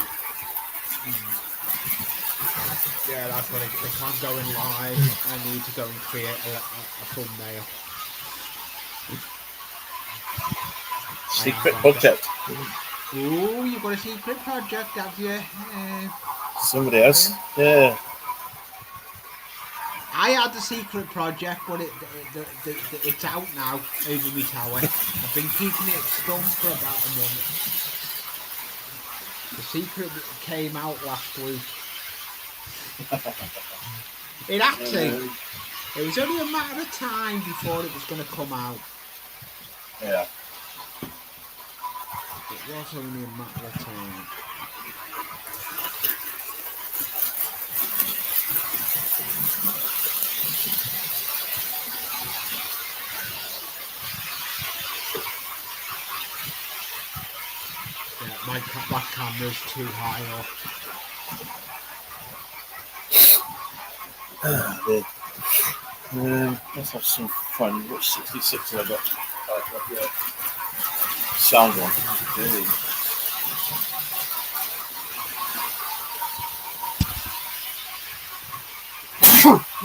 Yeah, that's what if I'm going live, I need to go and create a thumbnail. Secret project. Ooh, you've got a secret project, have you? Somebody else. Yeah. I had a secret project, but it's out now over my tower. I've been keeping it stumped for about a month. The secret came out last week. It was only a matter of time before it was going to come out. Yeah. It was only a matter of time. Yeah, my camera's too high up. Let's have some fun. Which 66 have I got? Yeah. Sound one.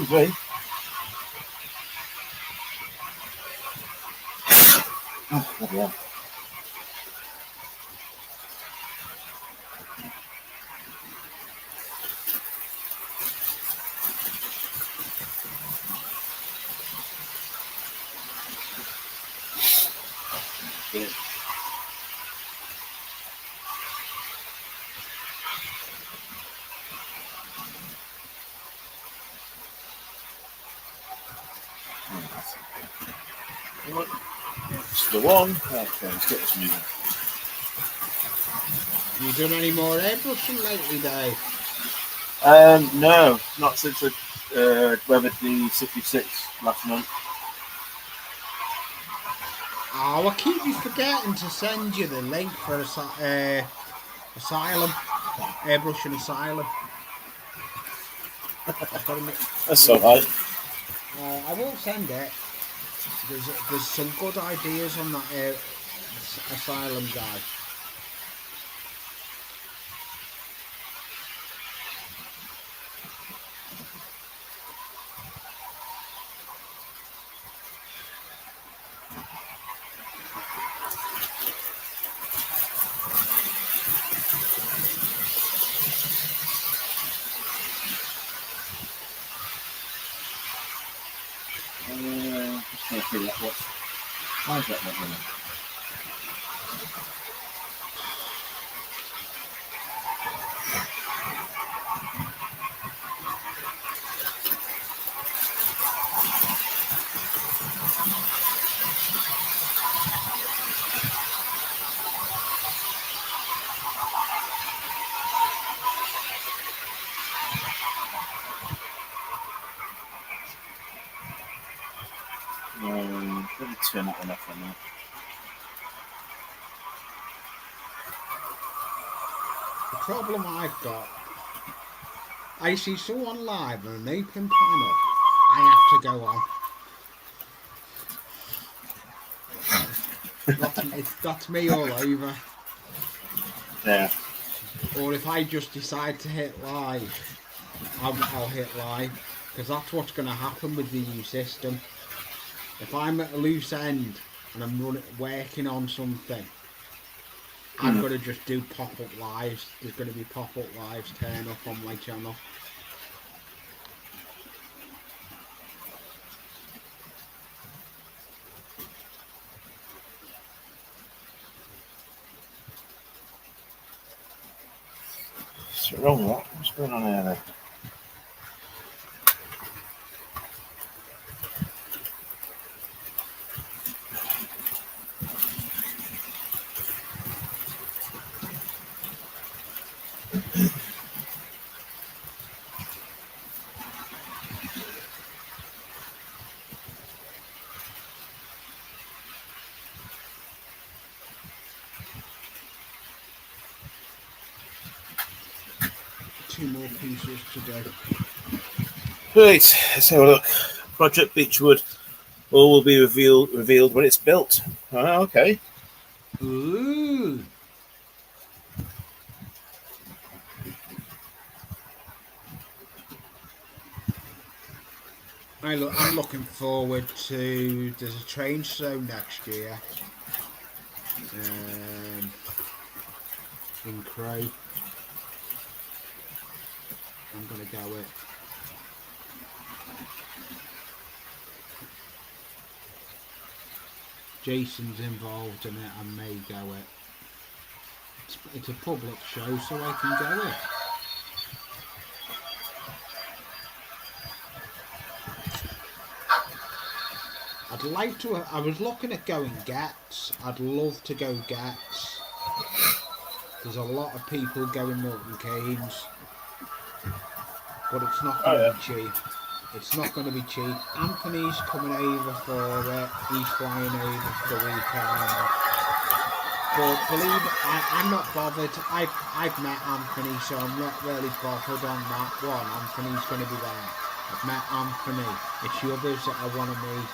Okay. Oh, yeah. Yeah. It's the one. Okay, let's get this moving. You done any more airbrushing lately, Dave? No, not since I weathered the 66 last month. Oh, I keep forgetting to send you the link for Asylum, Airbrushing Asylum. That's all right. I will send it. There's some good ideas on that Asylum guy. Okay, why is that not running? Let me turn that one off on there. The problem I've got, I see someone live on an open panel, I have to go on. That's me all over. Yeah. Or if I just decide to hit live, I'll hit live, because that's what's going to happen with the new system. If I'm at a loose end and I'm working on something, I've got to just do pop-up lives. There's going to be pop-up lives turn up on my channel. What's wrong with that? What's going on here then? Two more pieces to do. Right, let's have a look. Project Beechwood. All will be revealed when it's built. Oh, okay. Ooh. I'm looking forward to. There's a train show next year. In Crow. I'm gonna go it. Jason's involved in it. I may go it. It's a public show, so I can go it. I'd like to. I was looking at going Getz. I'd love to go Getz. There's a lot of people going Milton Keynes, but it's not going to be cheap. It's not going to be cheap. Anthony's coming over for it. He's flying over for the weekend. But believe it, I'm not bothered. I've met Anthony, so I'm not really bothered on that one. Anthony's going to be there. I've met Anthony. It's the others that I want to meet.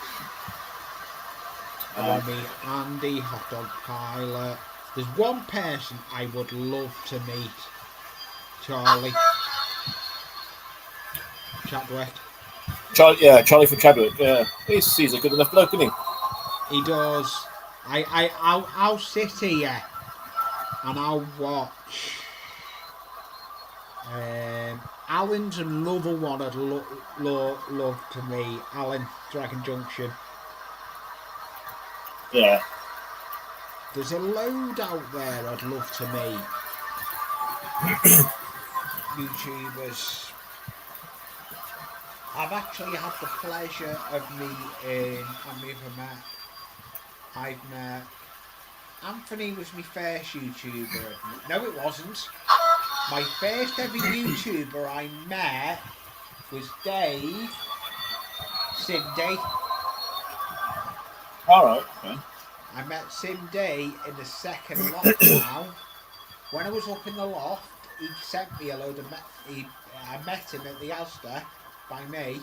I want to meet Andy, Hot Dog Pilot. There's one person I would love to meet. Charlie. Chadwick. Charlie from Chadwick. Yeah, he's a good enough bloke, isn't he? He does. I'll sit here and I'll watch. Alan's another one I'd love to meet. Alan, Dragon Junction. Yeah. There's a load out there I'd love to meet. YouTubers. I've actually had the pleasure of meeting, I've met Anthony was my first YouTuber. No, it wasn't. My first ever YouTuber I met was Dave Cindy. Alright, okay. I met Cindy in the second lockdown. When I was up in the loft, he sent me a load of... I met him at the Asda by me.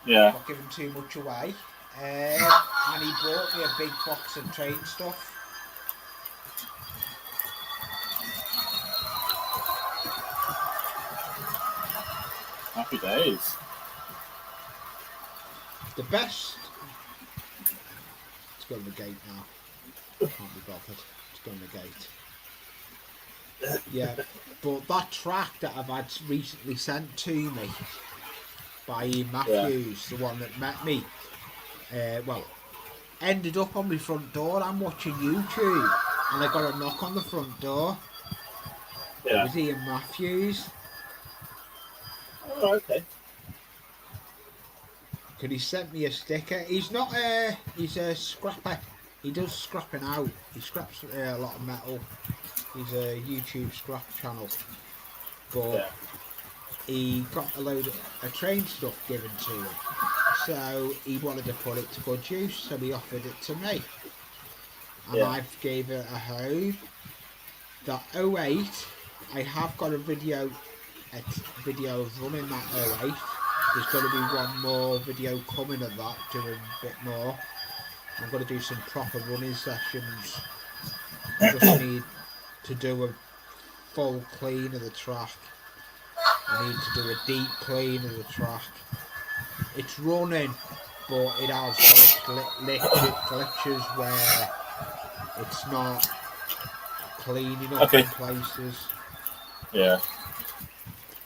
Yeah. Not giving too much away. And he brought me a big box of train stuff. Happy days. The best... Let's go to the gate now. Can't be bothered. Let's go to the gate. Yeah, but that track that I've had recently sent to me by Ian Matthews, the one that met me, well, ended up on my front door. I'm watching YouTube, and I got a knock on the front door. It Yeah. was Ian Matthews. Oh, okay. Because he sent me a sticker. He's not he's a scrapper. He does scrapping out. He scraps a lot of metal. He's a YouTube scrap channel. But Yeah. he got a load of train stuff given to him. So he wanted to put it to good use, so he offered it to me. And Yeah. I've gave it a home. That 08, I have got a video of running that 08. There's going to be one more video coming of that, doing a bit more. I'm going to do some proper running sessions. Just need to do a full clean of the track. I need to do a deep clean of the track. It's running, but it has got its glitches where it's not cleaning up in places. Yeah.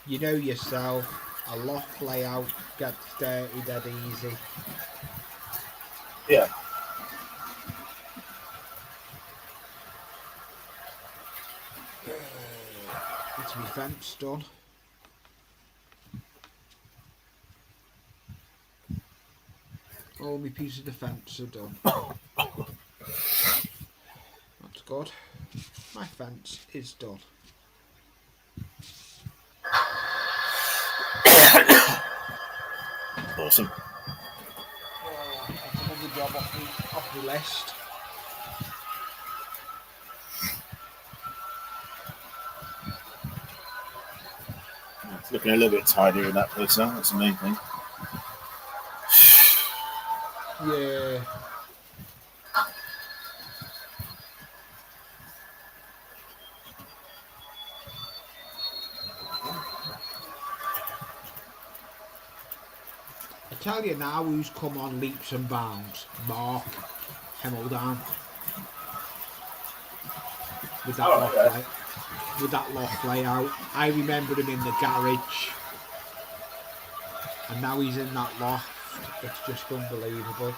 You know yourself, a loft layout gets dirty dead easy. Yeah. It's my fence done. All my pieces of fence are done. That's good. My fence is done. Awesome. That's another job off the list. It's looking a little bit tidier in that place now. That's the main thing. Yeah. I tell you now who's come on leaps and bounds. Mark Hemmeldown. With that loft layout. I remember him in the garage. And now he's in that loft. It's just unbelievable.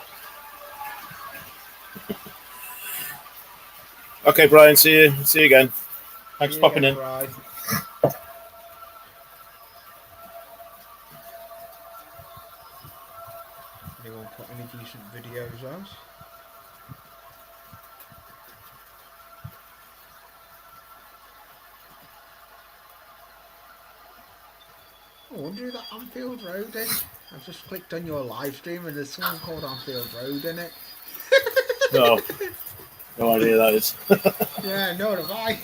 Okay, Brian. See you again. Thanks for popping in. Brian. Anyone put any decent videos out? I wonder who that Anfield Road is. I've just clicked on your live stream and there's someone called Anfield Road in it. No. No idea who that is. Yeah, nor have I.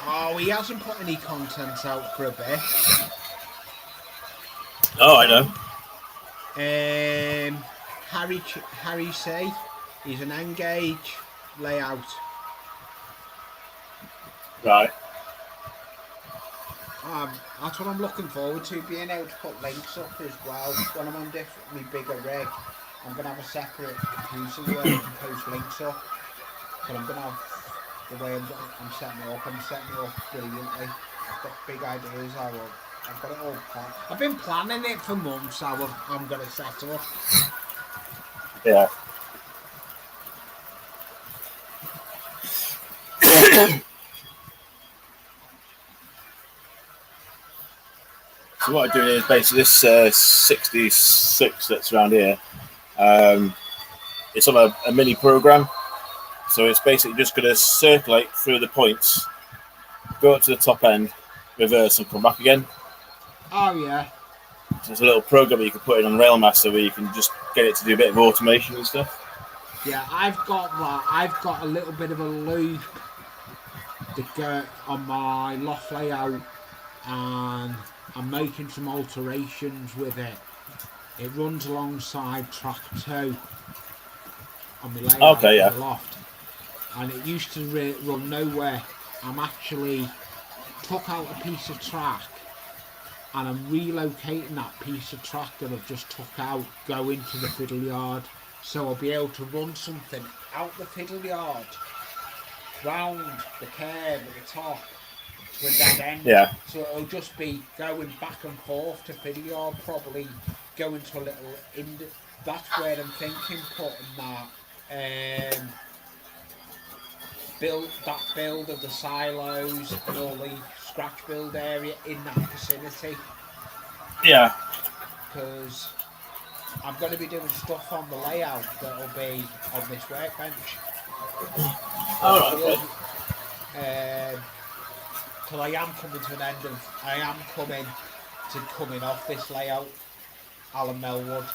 Oh, he hasn't put any content out for a bit. Oh, I know. Harry C. He's an N-gauge layout. Right. That's what I'm looking forward to, being able to put links up as well. When I'm on my bigger rig, I'm going to have a separate computer where I can post links up. But I'm going to have the way I'm setting it up brilliantly. I've got big ideas. I've got it all planned. I've been planning it for months how I'm going to set up. Yeah. So what I'm doing is basically this 66 that's around here. It's on a mini program, so it's basically just going to circulate through the points, go up to the top end, reverse, and come back again. Oh yeah. So there's a little program that you can put in on Railmaster where you can just get it to do a bit of automation and stuff. Yeah, I've got that. I've got a little bit of a loop to go on my loft layout, and I'm making some alterations with it. It runs alongside track 2 on my layout for the loft, and it used to run nowhere. I'm actually took out a piece of track and I'm relocating that piece of track that I've just took out, go into the fiddle yard, so I'll be able to run something out the fiddle yard, round the curve at the top to a dead end. Yeah. So it'll just be going back and forth to fiddle yard probably go into a little that's where I'm thinking putting that build of the silos and all the scratch build area in that vicinity, Yeah. because I'm going to be doing stuff on the layout that'll be on this workbench. All right. Okay. Because I am coming to an end of, I am coming off this layout, Alan Melwood.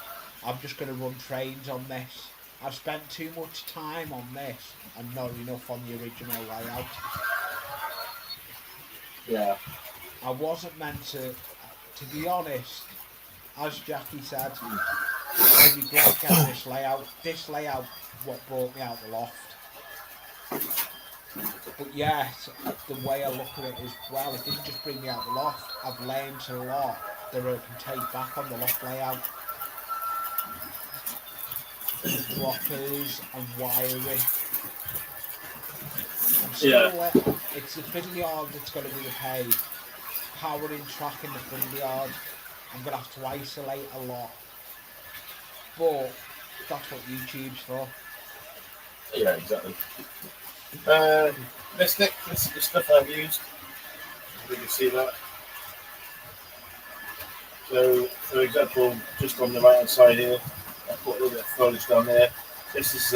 I'm just going to run trains on this. I've spent too much time on this and not enough on the original layout. Yeah. I wasn't meant to be honest, as Jackie said, I regret getting this layout. This layout what brought me out the loft. But yes, the way I look at it is, well, it didn't just bring me out the loft. I've learned a lot that I can take back on the loft layout. Droppers and wiring. I'm still it's the fiddle yard that's going to be the pay. Powering track in the fiddle yard. I'm going to have to isolate a lot. But that's what YouTube's for. Yeah, exactly. This is the stuff I've used. You can see that. So, for example, just on the right hand side here, I put a little bit of foliage down there. This is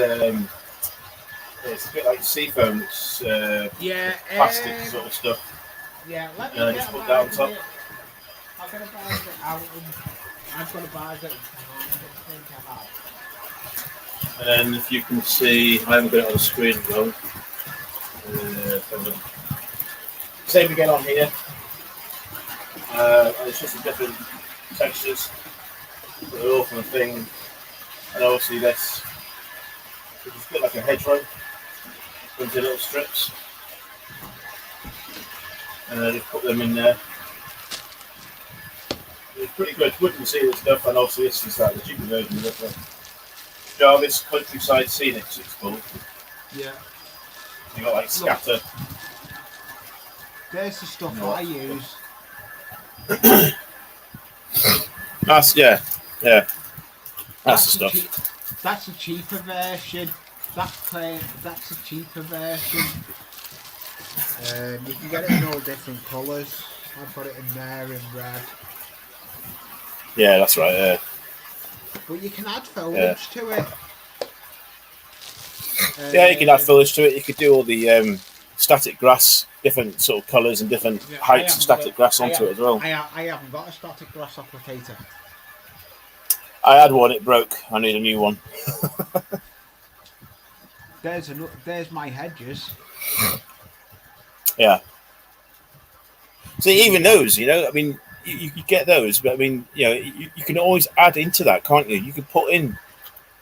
it's a bit like seafoam. It's plastic sort of stuff. Yeah, let me And I just put that on top. I'm gonna buy it out. I've got to buy it behind. I think I have. And then, if you can see, I haven't got it on the screen though. Same again on here. It's just a different textures. They're all from a thing. And obviously this, it's a bit like a hedgerow. Into little strips. And I just put them in there. It's pretty good. Wooden ceiling stuff, and obviously this is like the cheaper version of it. Jarvis Countryside Scenics, it's called. Yeah. You got like scatter. There's the stuff I use. That's That's the stuff. That's a cheaper version. That's a cheaper version. You can get it in all different colours. I've got it in there in red. Yeah, that's right. Yeah. But you can add foliage to it. Yeah, you can add foliage to it. You could do all the static grass, different sort of colours and different heights of static grass onto it as well. I haven't got a static grass applicator. I had one, it broke. I need a new one. There's my hedges. Yeah. See, even those, I mean, you get those, but I mean, you can always add into that, can't you? You can put in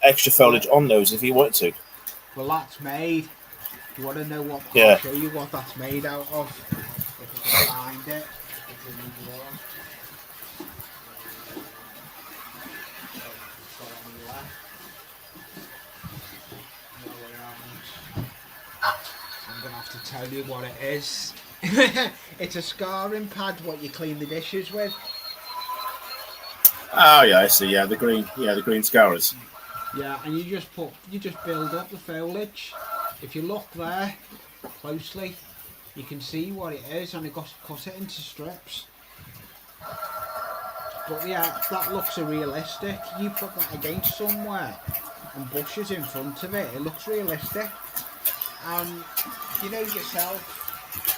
extra foliage on those if you want to. Well, that's made. You want to know what? Yeah. I'll show you what that's made out of. If I can find it. It's in the drawer. I'm gonna have to tell you what it is. It's a scarring pad. What you clean the dishes with. Oh yeah, I see. Yeah, the green scourers. Yeah, and you just build up the foliage. If you look there closely, you can see what it is, and it cut it into strips. But yeah, that looks realistic. You put that against somewhere and bushes in front of it, it looks realistic. And you know yourself,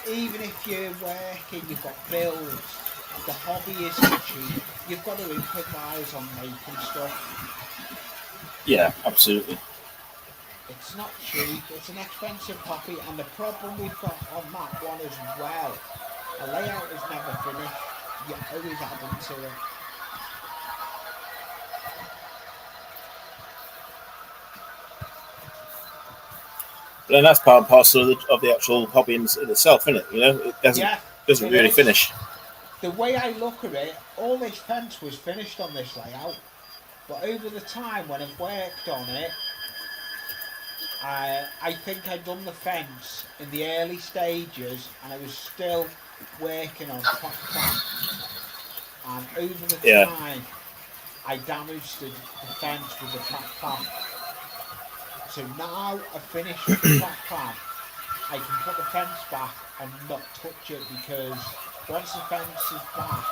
even if you're working, you've got bills, the hobby isn't cheap. You've got to improvise on making stuff. Yeah, absolutely. It's not cheap, it's an expensive hobby, and the problem we've got on that one as well, a layout is never finished, you're always adding to it. But then that's part and parcel of the actual hobby in itself, isn't it? It doesn't really finish. The way I look at it, all this fence was finished on this layout, but over the time when I've worked on it, I think I'd done the fence in the early stages, and I was still working on top plan. And over the time, I damaged the fence with the track clamp. So now I've finished with the track clamp, I can put the fence back and not touch it, because once the fence is back,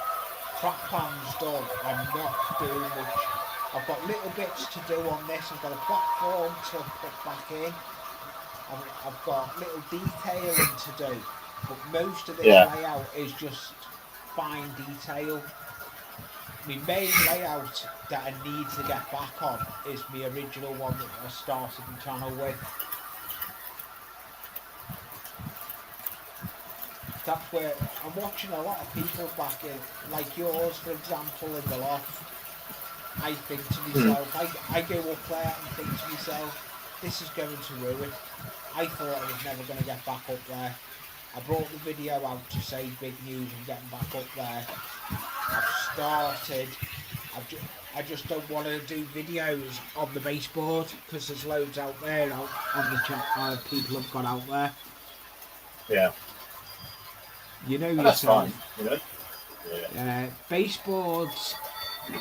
track clamp's done, I'm not doing much. I've got little bits to do on this. I've got a platform to put back in. I've got little detailing to do, but most of this layout is just fine detail. My main layout that I need to get back on is my original one that I started the channel with. That's where I'm watching a lot of people back in, like yours, for example, in the loft. I think to myself, I go up there and think to myself, this is going to ruin. I thought I was never going to get back up there. I brought the video out to say big news and getting back up there. I've started. I just don't want to do videos on the baseboard, because there's loads out there on the chat people have got out there. Yeah. You know That's yourself. fine, you know? Yeah. Baseboards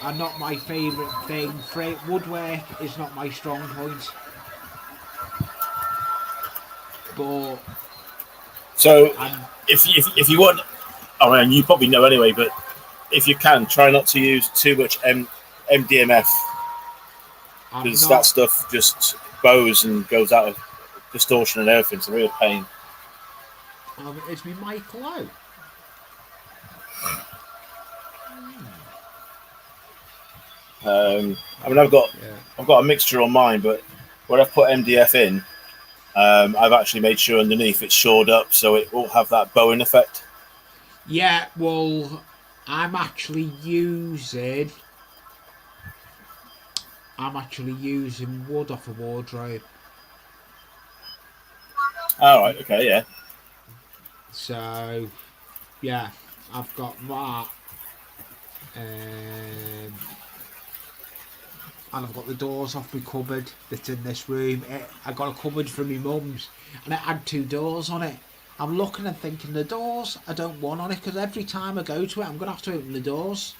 are not my favourite thing. Woodwork is not my strong point. But so if you want, I mean, you probably know anyway, but if you can, try not to use too much MDMF, because that stuff just bows and goes out of distortion and everything. It's a real pain. It's me mic low. I mean, I've got a mixture on mine, but where I've put MDF in, I've actually made sure underneath it's shored up so it will have that bowing effect. Yeah, well, I'm actually using wood off a wardrobe. All right. Okay. Yeah. So, yeah, I've got that. And I've got the doors off my cupboard that's in this room. I got a cupboard from my mum's, and it had 2 doors on it. I'm looking and thinking, the doors I don't want on it, because every time I go to it, I'm gonna have to open the doors.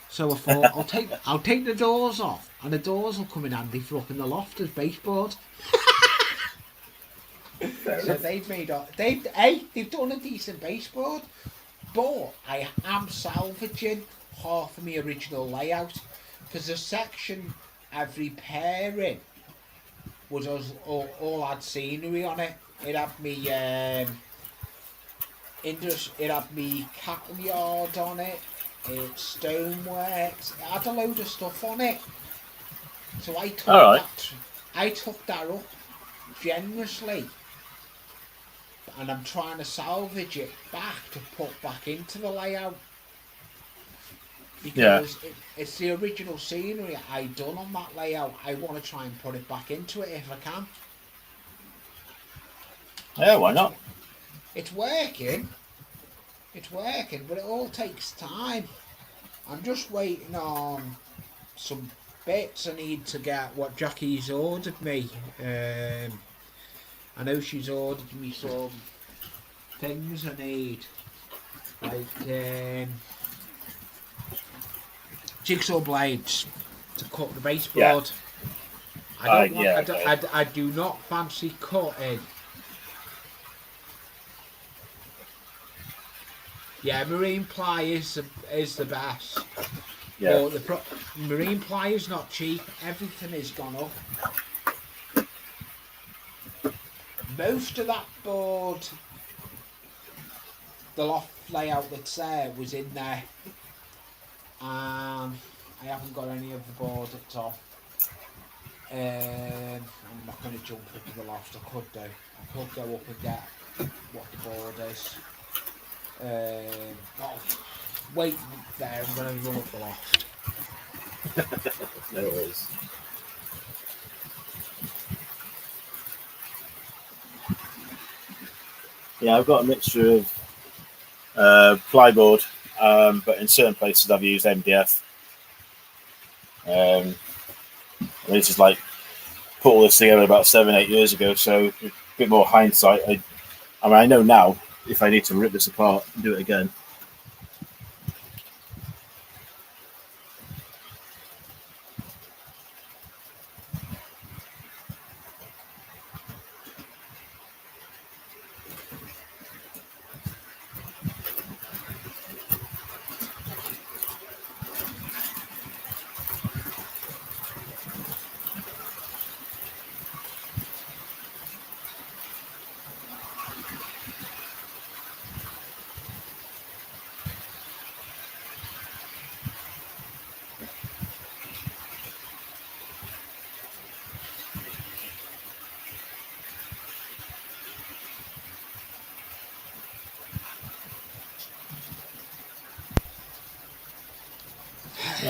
So I thought I'll take the doors off, and the doors will come in handy for up in the loft as baseboard. So they've done a decent baseboard, but I am salvaging half of my original layout, because the section of repairing was all had scenery on it. It had me it had me cattle yard on it. It's stoneworks. It had a load of stuff on it. So I took that up generously, and I'm trying to salvage it back to put back into the layout, because it's the original scenery I done on that layout. I want to try and put it back into it if I can. Yeah, why not? It's working, but it all takes time. I'm just waiting on some bits I need to get. What Jackie's ordered me. I know she's ordered me some things I need, like jigsaw blades to cut the baseboard. I do not fancy cutting. Yeah, marine ply is the best. Yeah. But marine ply is not cheap. Everything has gone up. Most of that board, the loft layout that's there, was in there. I haven't got any of the board at all. I'm not going to jump into the loft. I could do. I could go up and get what the board is. Wait there, I'm going to run up the loft. No worries. Yeah, I've got a mixture of plyboard, but in certain places I've used MDF. This is like put all this together about 7-8 years ago, so a bit more hindsight. I mean, I know now if I need to rip this apart and do it again.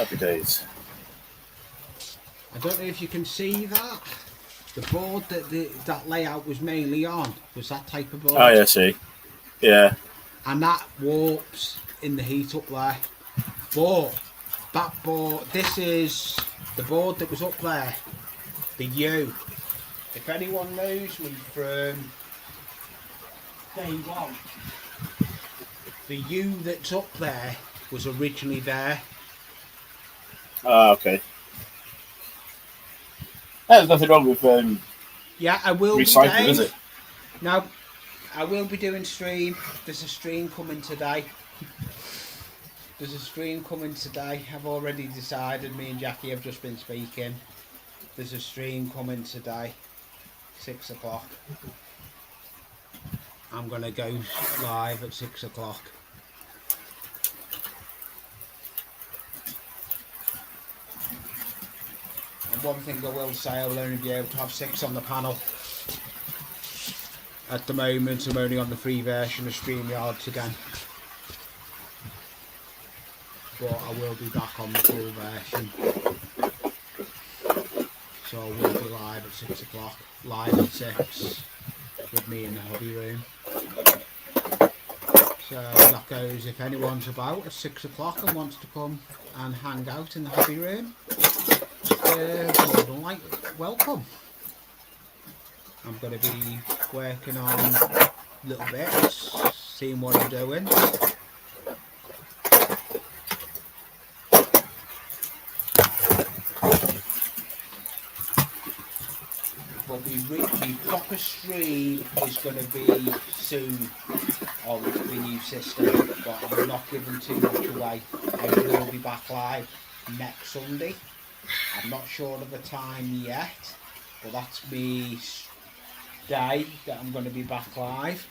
Happy days. I don't know if you can see that. The board that that layout was mainly on was that type of board. Oh, yeah, I see. Yeah. And that warps in the heat up there. But that board, this is the board that was up there. The U. If anyone knows me from day one, the U that's up there was originally there. Ah, okay. There's nothing wrong with Yeah, I will recycling, be is it? Now, I will be doing stream. There's a stream coming today. There's a stream coming today. I've already decided. Me and Jackie have just been speaking. There's a stream coming today. 6 o'clock. I'm going to go live at 6 o'clock. And one thing I will say, I'll only be able to have 6 on the panel. At the moment, I'm only on the free version of StreamYards again. But I will be back on the full version. So we'll be live at 6 o'clock. Live at 6 with me in the hobby room. So that goes, if anyone's about at 6 o'clock and wants to come and hang out in the hobby room, more than likely welcome. I'm going to be working on little bits, seeing what I'm doing. But the proper stream is going to be soon on the new system, but I'm not giving too much away. I will be back live next Sunday. I'm not sure of the time yet, but that's me day that I'm going to be back live.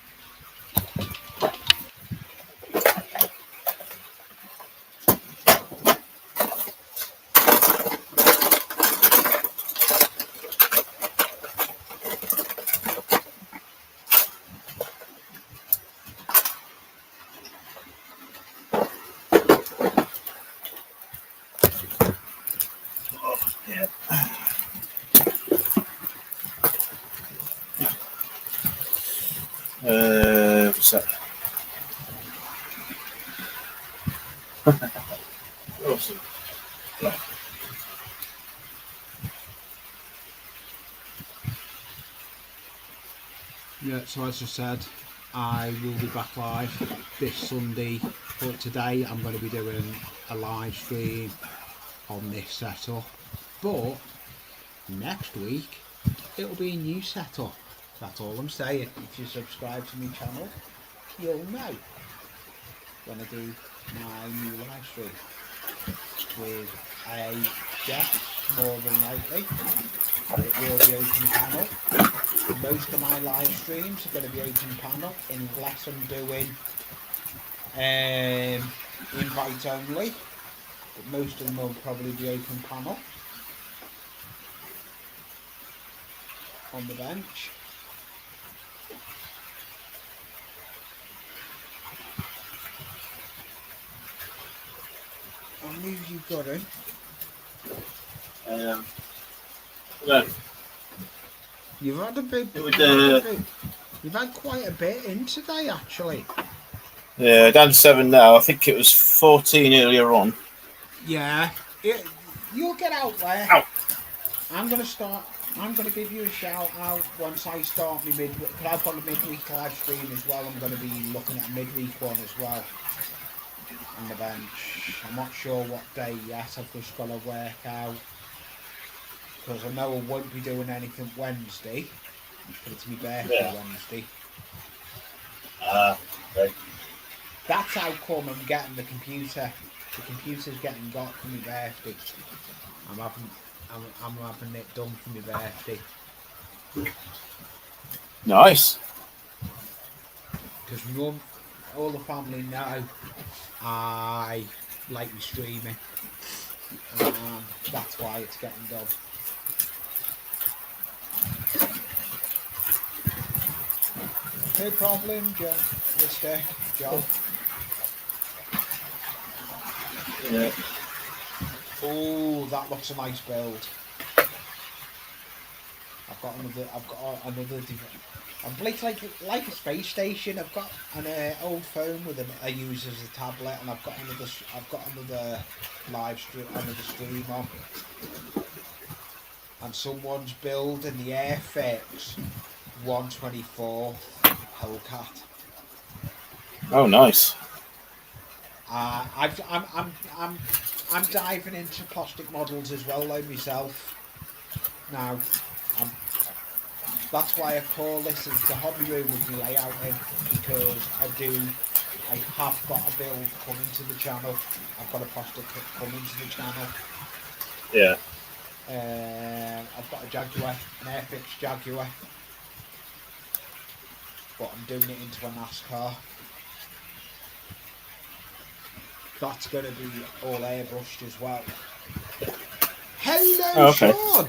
What's that? Awesome. Yeah, so as I said, I will be back live this Sunday, but today I'm going to be doing a live stream on this setup. But next week it'll be a new setup. That's all I'm saying. If you subscribe to my channel, you'll know when I do my new live stream with a guest, more than likely. It will be open panel. Most of my live streams are going to be open panel unless I'm doing invite only, but most of them will probably be open panel on the bench. I knew you got it. No. You've had a big. You've had quite a bit in today, actually. Yeah, down to 7 now. I think it was 14 earlier on. Yeah, you'll get out there. Ow. I'm gonna give you a shout out once I start my midweek. Because I've got a midweek live stream as well. I'm gonna be looking at a midweek one as well on the bench. I'm not sure what day yet. I've just got to work out, because I know I won't be doing anything Wednesday. But it's my birthday Wednesday. Okay. That's how come I'm getting the computer. The computer's getting got for my birthday. I'm having it done for my birthday. Nice. Because Mum, all the family know I like me streaming. That's why it's getting done. No problem, John. Mr. John. Yeah. Oh, that looks a nice build. I've got another. I'm like a space station. I've got an old phone with I use as a tablet, and I've got another stream on, and someone's building the Airfix 124 Hellcat. Oh, nice. I'm diving into plastic models as well, like myself. Now, that's why I call this as the hobby room with my layout in, because I have got a build coming to the channel. I've got a plastic kit coming to the channel. Yeah. I've got a Jaguar, an Airfix Jaguar, but I'm doing it into a NASCAR. That's going to be all airbrushed as well. Hello, okay. Sean!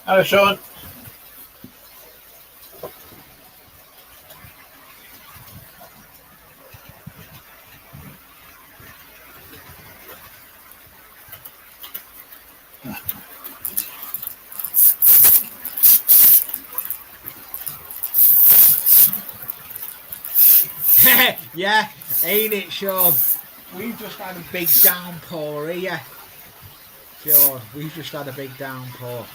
Hello, Sean. Yeah, ain't it, Sean? We've just had a big downpour here. Sean, we've just had a big downpour.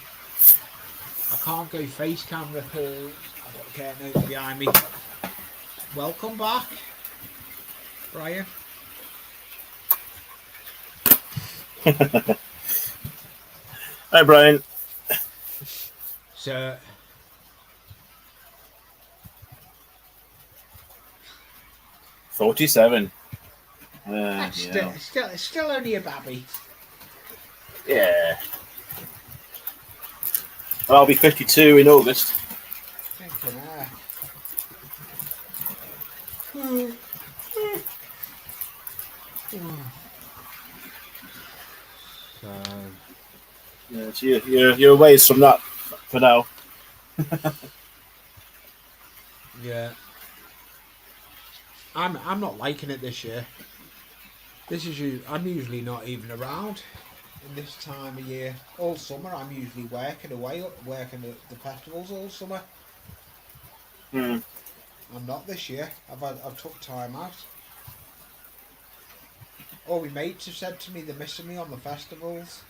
I can't go face camera because I've got the curtain open behind me. Welcome back, Brian. Hi, Brian. So, 47. still only a babby. Yeah. I'll be 52 in August. Thinking, Yeah, so you're a ways from that for now. Yeah. I'm not liking it this year. I'm usually not even around in this time of year. All summer I'm usually working away, working at the festivals all summer. I'm not this year. I've took time out. All my mates have said to me they're missing me on the festivals.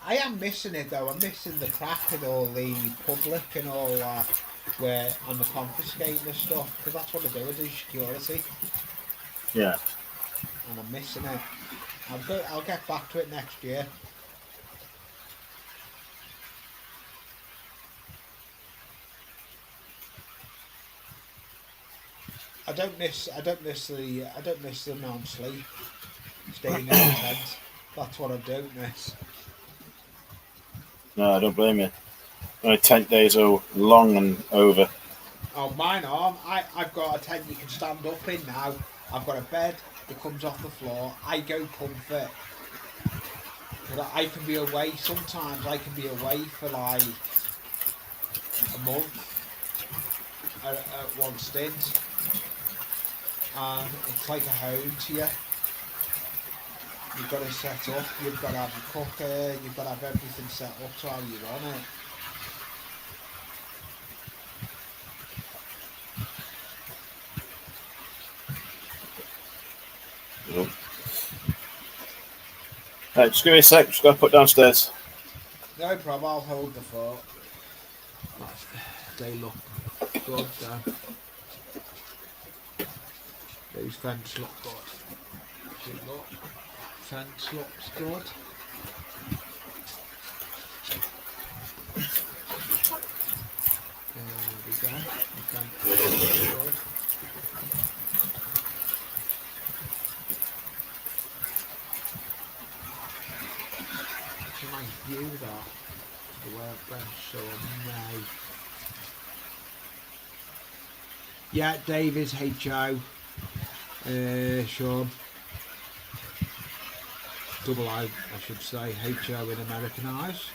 I am missing it though. I'm missing the crack and all the public and all that, where on the confiscating the stuff, because that's what they do, is security. Yeah. And I'm missing it. I'll get back to it next year. I don't miss the non-sleep, staying in the tent. That's what I don't miss. No, I don't blame you. My tent days are long and over. Oh, mine are. I've got a tent you can stand up in now. I've got a bed that comes off the floor. I go comfort. But I can be away. Sometimes I can be away for like a month at one stint. And it's like a home to you. You've got to set up. You've got to have your cooker. You've got to have everything set up to how you want it. Right, just give me a sec. Just got to put downstairs. No problem. I'll hold the fort. They look good though. These fence look good. Look, fence looks good. There we go. The fence looks good. It's a nice view that. The workbench, so nice. Yeah, Dave is HO. Sean. Double O, I should say. HO in American eyes.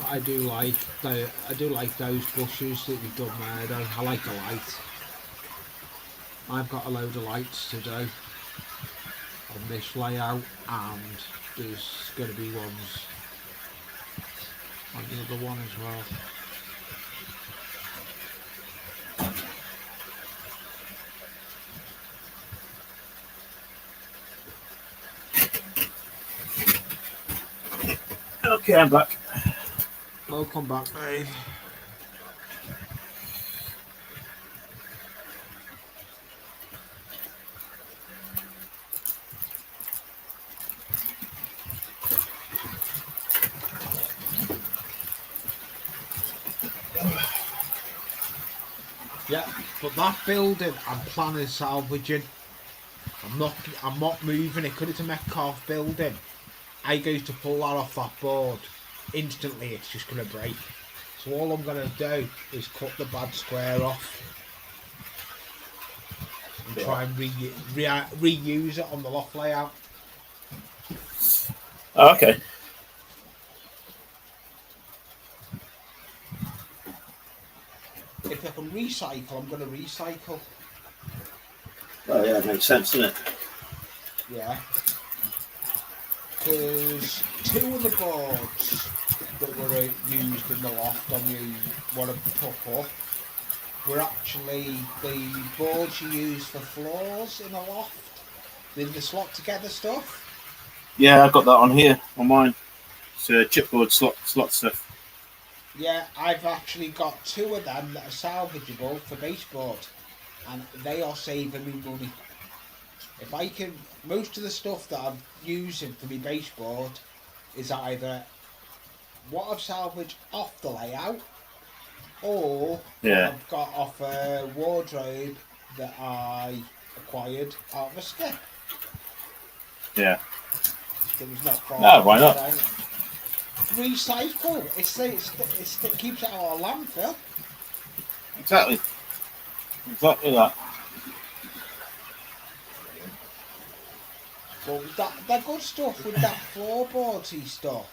I do like those bushes that you've done there. Though I like the light. I've got a load of lights to do on this layout, and there's going to be ones on the other one as well. Okay, I'm back. Welcome back, mate. Yeah, but that building I'm planning salvaging. I'm not moving it. 'Cause it's a Metcalfe building. I goes to pull that off that board. Instantly it's just gonna break. So all I'm gonna do is cut the bad square off and try and reuse it on the loft layout. Oh, okay. If I can recycle, I'm gonna recycle. Oh yeah, it makes sense, doesn't it? Yeah. Because 2 of the boards that were used in the loft on the one of the couple were actually the boards you use for floors in the loft. The slot together stuff. Yeah, I've got that on here on mine. It's chipboard slot stuff. Yeah, I've actually got 2 of them that are salvageable for baseboard, and they are saving me money. If I can, most of the stuff that I'm using for my baseboard is either what I've salvaged off the layout, or what I've got off a wardrobe that I acquired out of a skip. Yeah. That was not far. No, why not? Recycle. It keeps it out of landfill. Exactly that. Well, that good stuff with that floorboardsy stuff.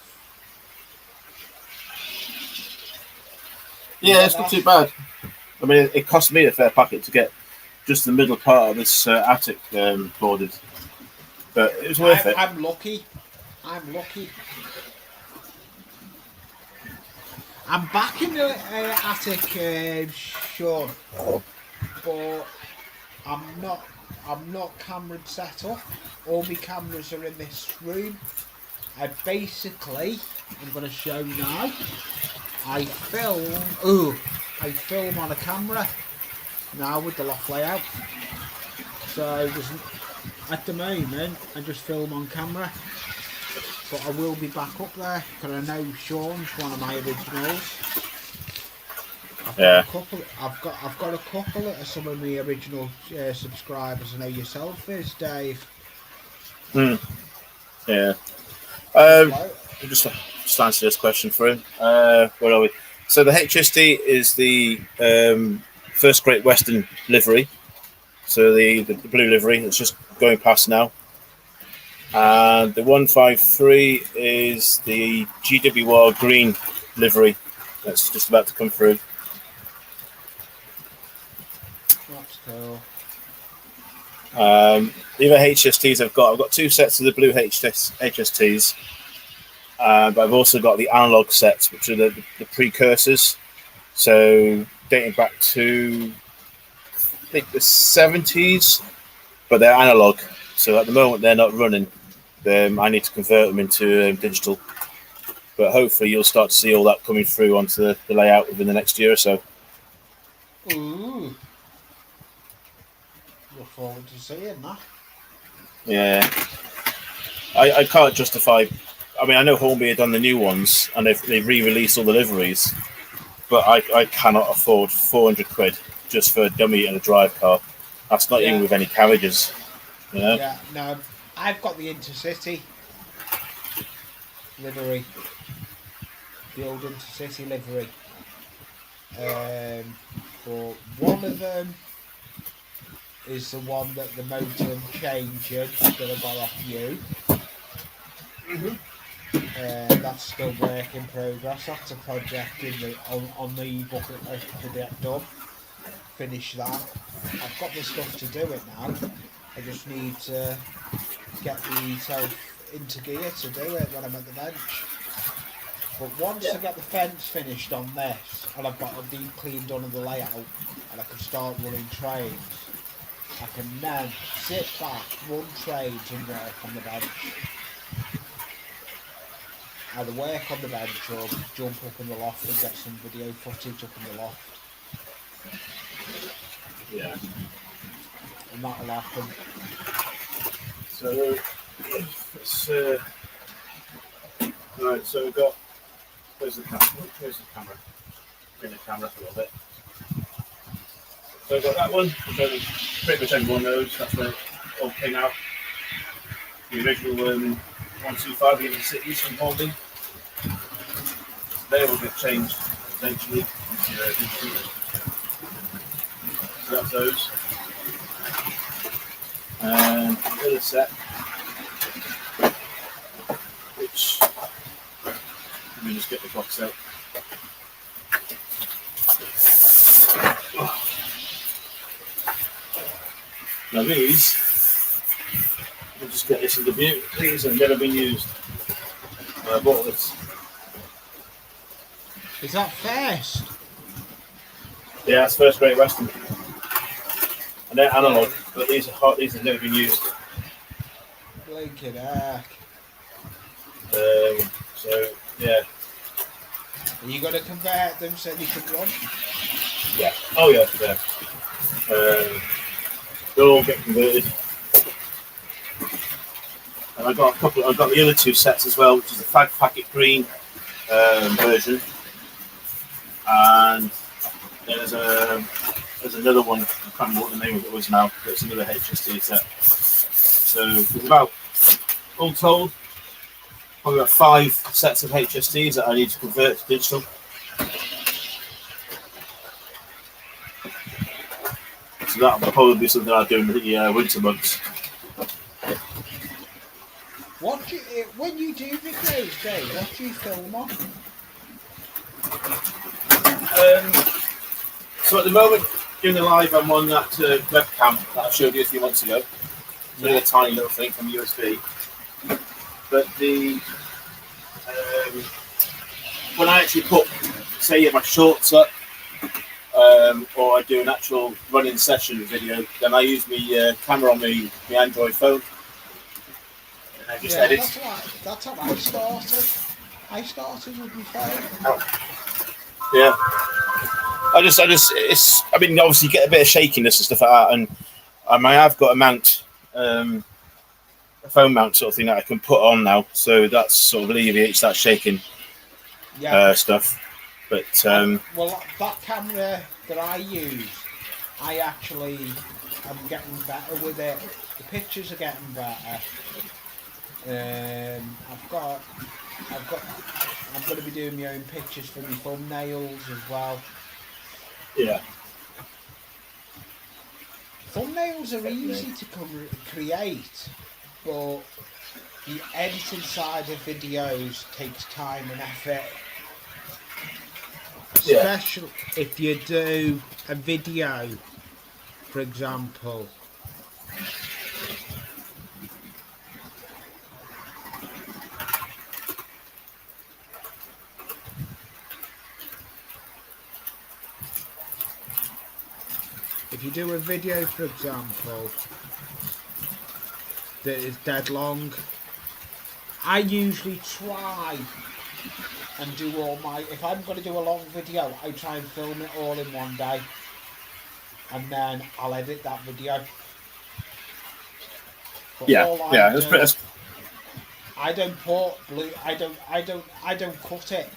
Yeah, it's not too bad. I mean, it cost me a fair packet to get just the middle part of this attic boarded, but it was worth it. I'm lucky. I'm back in the attic, Sean, but I'm not camera set up. All my cameras are in this room. I'm going to show now. I film on a camera now with the loft layout. So at the moment I just film on camera, but I will be back up there because I know Sean's one of my originals. I've got a couple of some of the original subscribers. I know yourself is Dave. Yeah. Just answer this question for him. Where are we? So the HST is the First Great Western livery. So the blue livery that's just going past now. And the 153 is the GWR green livery that's just about to come through. That's cool. The other HSTs I've got 2 sets of the blue HSTs, but I've also got the analog sets, which are the precursors. So dating back to I think the 70s, but they're analog. So at the moment they're not running. I need to convert them into digital. But hopefully you'll start to see all that coming through onto the layout within the next year or so. Ooh. Look forward to seeing that. Yeah. I can't justify... I mean, I know Hornby have done the new ones and they've re-released all the liveries, but I cannot afford 400 quid just for a dummy and a drive car. That's not even with any carriages, you know? Yeah, no, I've got the Intercity livery, the old Intercity livery. But one of them is the one that the motor I'm changing that I got off you. That's still work in progress. That's a project on the bucket list to get done. Finish that. I've got the stuff to do it now. I just need to get myself into gear to do it when I'm at the bench. But once I get the fence finished on this, and I've got a deep clean done of the layout, and I can start running trades, I can then sit back, run trades and work on the bench. Either work on the bench or jump up in the loft and get some video footage up in the loft. Yeah. And that'll happen. So, it's, right, so we've got, where's the camera? Bring the camera up a little bit. So we've got that one, so pretty much everyone knows, that's where it all came out. The original 125 in the cities from Holding. They will get changed eventually. So that's those. And the other set, which, let me just get the box out. Now these, we'll just get this into view. These have never been used. I bought this. Is that first? Yeah, it's first Great Western. And they're analog, but these are hot. These have never been used. Blinking heck. So yeah. Are you going to convert them so they can run? Yeah. Oh yeah. Yeah. They'll all get converted. And I've got a couple. I've got the other two sets as well, which is the Fag Packet Green version, and there's another one. I can't remember what the name of it was now, but it's another HST set. So there's about, all told, probably about 5 sets of HSTs that I need to convert to digital. So that'll probably be something I'll do in the winter months. When you do videos, Dave, what do you film on? So at the moment, doing the live, I'm on that webcam that I showed you a few months ago. It's only a tiny little thing from USB. But the when I actually put, say, my shorts up, or I do an actual running session video, then I use my camera on my Android phone. And I just edit. That's how I started. I started with my phone. Yeah. I mean, obviously you get a bit of shakiness and stuff like that, and I have got a mount, a phone mount sort of thing that I can put on now, so that sort of alleviates that shaking stuff. But well, that camera that I use, I actually am getting better with it. The pictures are getting better. I'm going to be doing my own pictures for my thumbnails as well. Yeah. Thumbnails are easy to create, but the editing side of videos takes time and effort. Especially if you do a video, for example. If you do a video, for example, that is dead long, I usually try and do all my, if I'm going to do a long video, I try and film it all in one day, and then I'll edit that video. But I don't put blue, I don't cut it.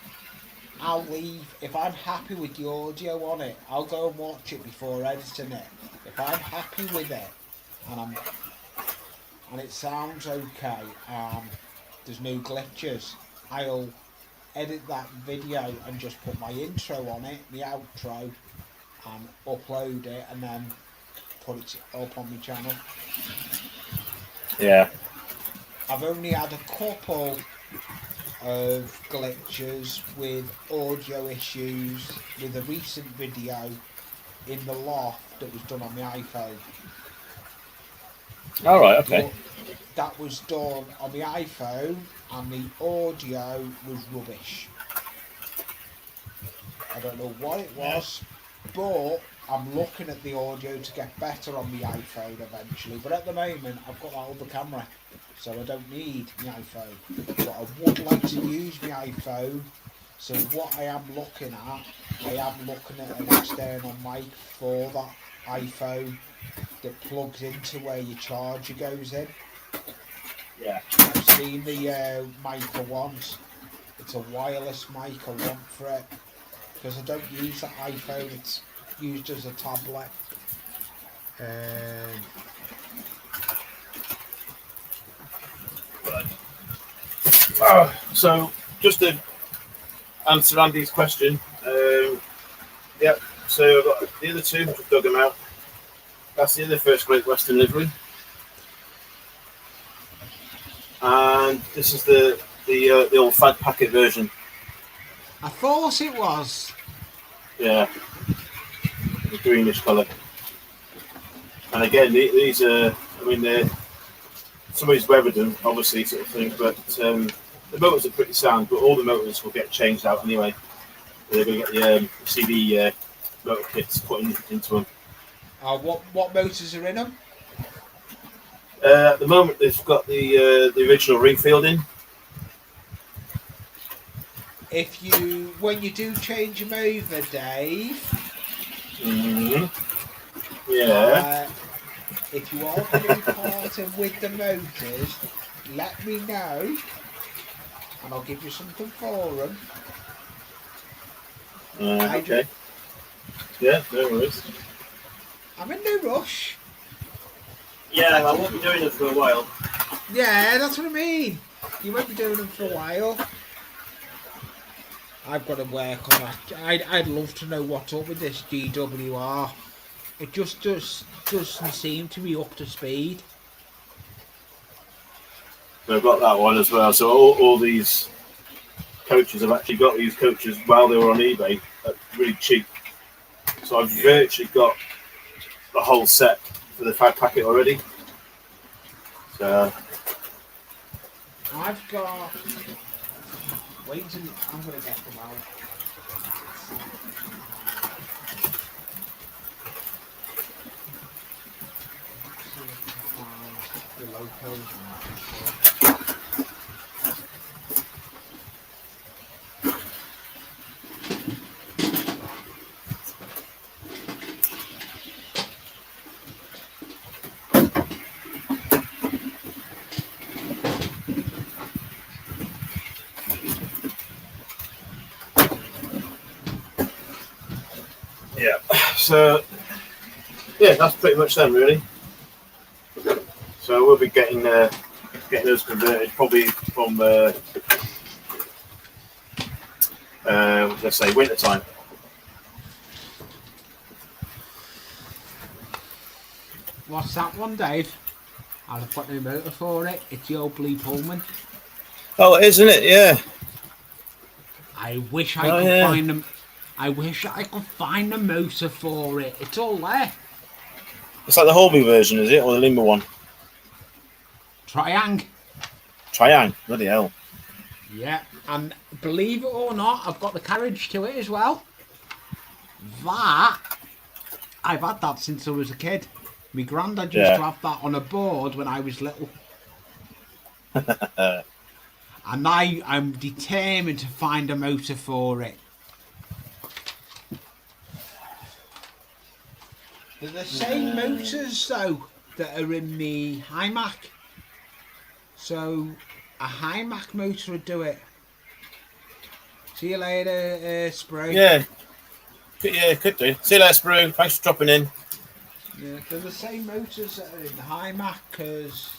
I'll leave. If I'm happy with the audio on it, I'll go and watch it before editing it. If I'm happy with it and it sounds okay and there's no glitches, I'll edit that video and just put my intro on it, the outro, and upload it and then put it up on my channel. Yeah. I've only had a couple of glitches with audio issues with a recent video in the loft that was done on the iPhone. All right. Okay. But that was done on the iPhone and the audio was rubbish. I don't know what it was, but I'm looking at the audio to get better on the iPhone eventually. But at the moment, I've got that other camera, so I don't need my iPhone. But I would like to use my iPhone. So what I am looking at, I am looking at an external mic for that iPhone that plugs into where your charger goes in. Yeah. I've seen the mic I want. It's a wireless mic I want for it. Because I don't use the iPhone, it's used as a tablet. So just to answer Andy's question, yeah. So I've got the other two. I've dug them out. That's the other First Great Western livery, and this is the old fad packet version. I thought it was. Yeah, the greenish colour. And again, these are, I mean, somebody's weathered them, obviously, sort of thing, but the motors are pretty sound, but all the motors will get changed out anyway. They're going to get the CD motor kits put into them. What motors are in them? At the moment, they've got the original Ringfield in. When you do change them over, Dave. Mm-hmm. Yeah. If you are going to be parting with the motors, let me know, and I'll give you something for them. Okay. Yeah, no worries. I'm in no rush. Yeah, I won't be doing it for a while. Yeah, that's what I mean. You won't be doing them for a while. I've got to work on that. I'd love to know what's up with this GWR. It just doesn't seem to be up to speed. So I've got that one as well. So all these coaches, I've actually got these coaches while they were on eBay at really cheap. So I've virtually got the whole set for the fad packet already. So I've got. Wait until I'm going to get them out. See if I can find the locos and that. yeah. So yeah, that's pretty much them really. So we'll be getting those converted probably from let's say winter time. What's that one, Dave? I've got no motor for it. It's the old Lee Pullman. Oh, it is, isn't it? Yeah. I wish I could find them. I wish I could find the motor for it. It's all there. It's like the Holby version, is it, or the Limber one? Triang. Triang, bloody hell. Yeah, and believe it or not, I've got the carriage to it as well. That I've had that since I was a kid. My granddad used to have that on a board when I was little. And I'm determined to find a motor for it. They're the same motors though that are in the HiMac. So a HiMac motor would do it. See you later, Spray. Yeah, could do. See you later, Sprue. Thanks for dropping in. Yeah, they're the same motors that are in the HiMac because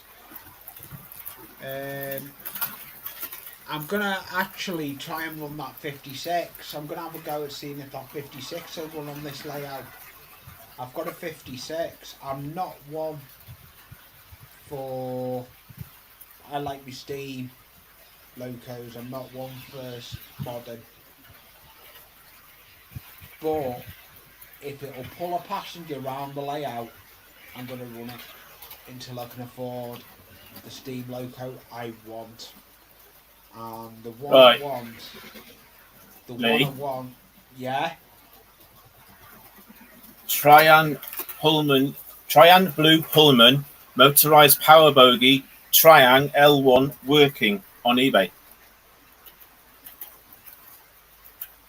I'm going to actually try and run that 56. I'm going to have a go at seeing if that 56 will run on this layout. I've got a 56. I'm not one for... I like my Steam. locos. I'm not one for modern. But if it'll pull a passenger around the layout, I'm going to run it until I can afford the steam loco I want. And the one Right. I want, the Lee? one I want, yeah. Trian Blue Pullman motorized power bogie Triang L1 working on eBay.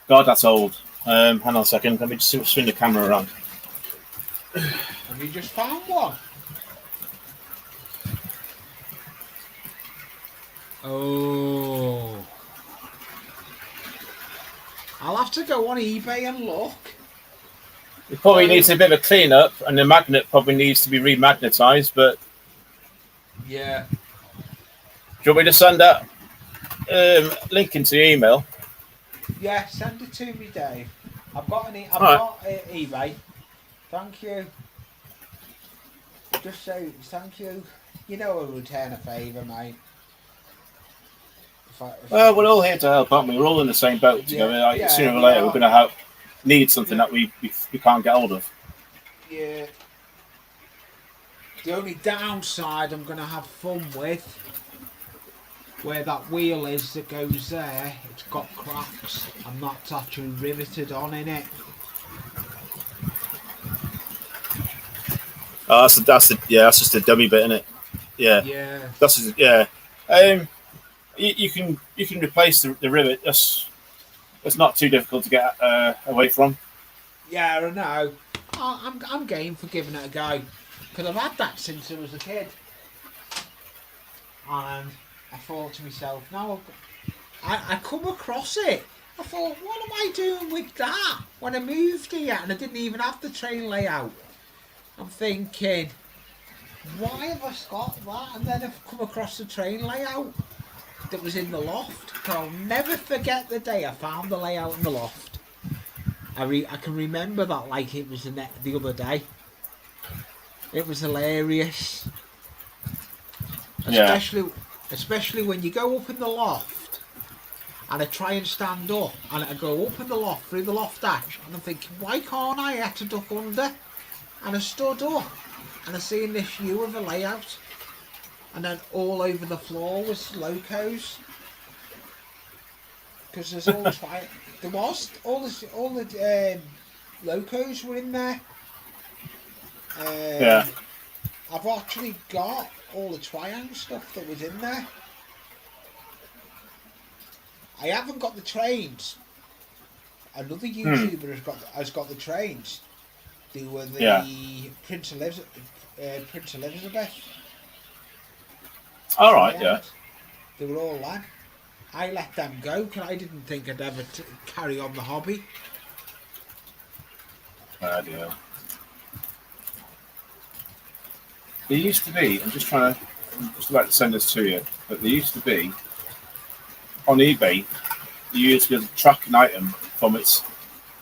God, that's old. Hang on a second. Let me just swing the camera around. Have you just found one? Oh. I'll have to go on eBay and look. It probably needs a bit of a clean up, and the magnet probably needs to be remagnetized. But yeah, do you want me to send that link into your email? Yeah, send it to me, Dave. I've got eBay. Thank you. Just say thank you. You know I'll return a favour, mate. Well, we're all here to help, aren't we? We're all in the same boat together. Sooner or later, we're going to need something that we can't get hold of. Yeah. The only downside I'm going to have fun with, where that wheel is that goes there, it's got cracks and that's actually riveted on in it. Oh, that's just a dummy bit, isn't it? Yeah. Yeah. You can replace the rivet. That's not too difficult to get away from. Yeah, I know. I'm game for giving it a go because I've had that since I was a kid, and I thought to myself, now I come across it. I thought, what am I doing with that? When I moved here and I didn't even have the train layout, I'm thinking, why have I got that? And then I've come across the train layout that was in the loft. I'll never forget the day I found the layout in the loft. I can remember that like it was the other day. It was hilarious. Especially when you go up in the loft and I try and stand up and I go up in the loft through the loft hatch and I'm thinking, why can't I? I had to duck under. And I stood up and I seen this view of a layout. And then all over the floor was locos. Because there's all all the locos were in there. I've actually got all the Triang stuff that was in there. I haven't got the trains. Another YouTuber has got the trains. They were the Prince Elizabeth. All right, yeah. They were all that. I let them go because I didn't think I'd ever carry on the hobby. There used to be, I'm just about to send this to you, but there used to be, on eBay, you used to be able to track an item from its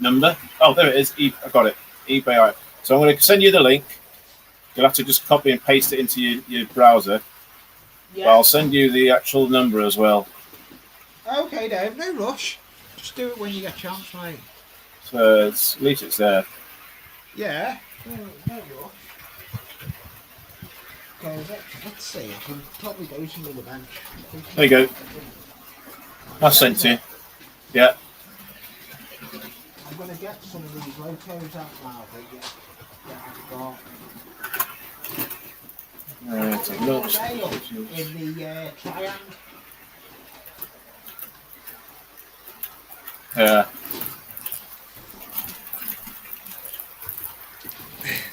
number. Oh, there it is. I got it. eBay. So I'm going to send you the link. You'll have to just copy and paste it into your browser. Yeah. But I'll send you the actual number as well. Okay, Dave. No rush. Just do it when you get a chance, mate. So at least it's there. Yeah. No rush. Okay, let's see. I can probably go to the bench. There you go. That's sent to you. Yeah. I'm going to get some of these locos out now that I've got. In the Triang. Yeah.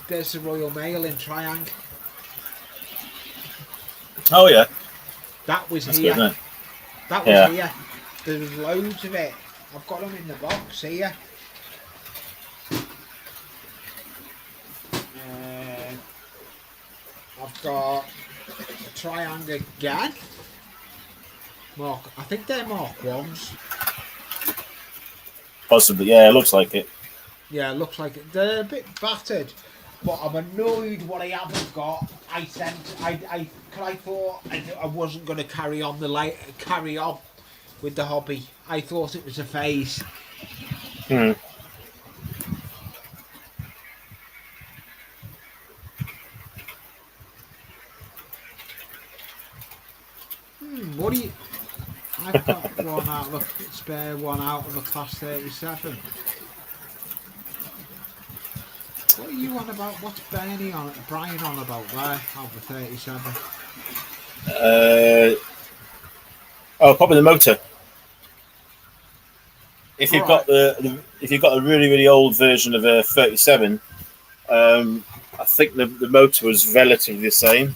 There's the Royal Mail in Triang. Oh yeah. That was That's here. Good, that was here. There's loads of it. I've got them in the box here. I've got a Triang again. I think they're Mark 1s. Possibly, yeah, it looks like it. Yeah, it looks like it. They're a bit battered. but I'm annoyed what I haven't got. I thought I wasn't going to carry on with the hobby. I thought it was a phase. Hmm. What do you? I've got one out of a spare one out of a class 37. What are you on about? What's Brian on about there out of a 37? Probably the motor. If you've got if you've got a really old version of a 37, I think the motor was relatively the same.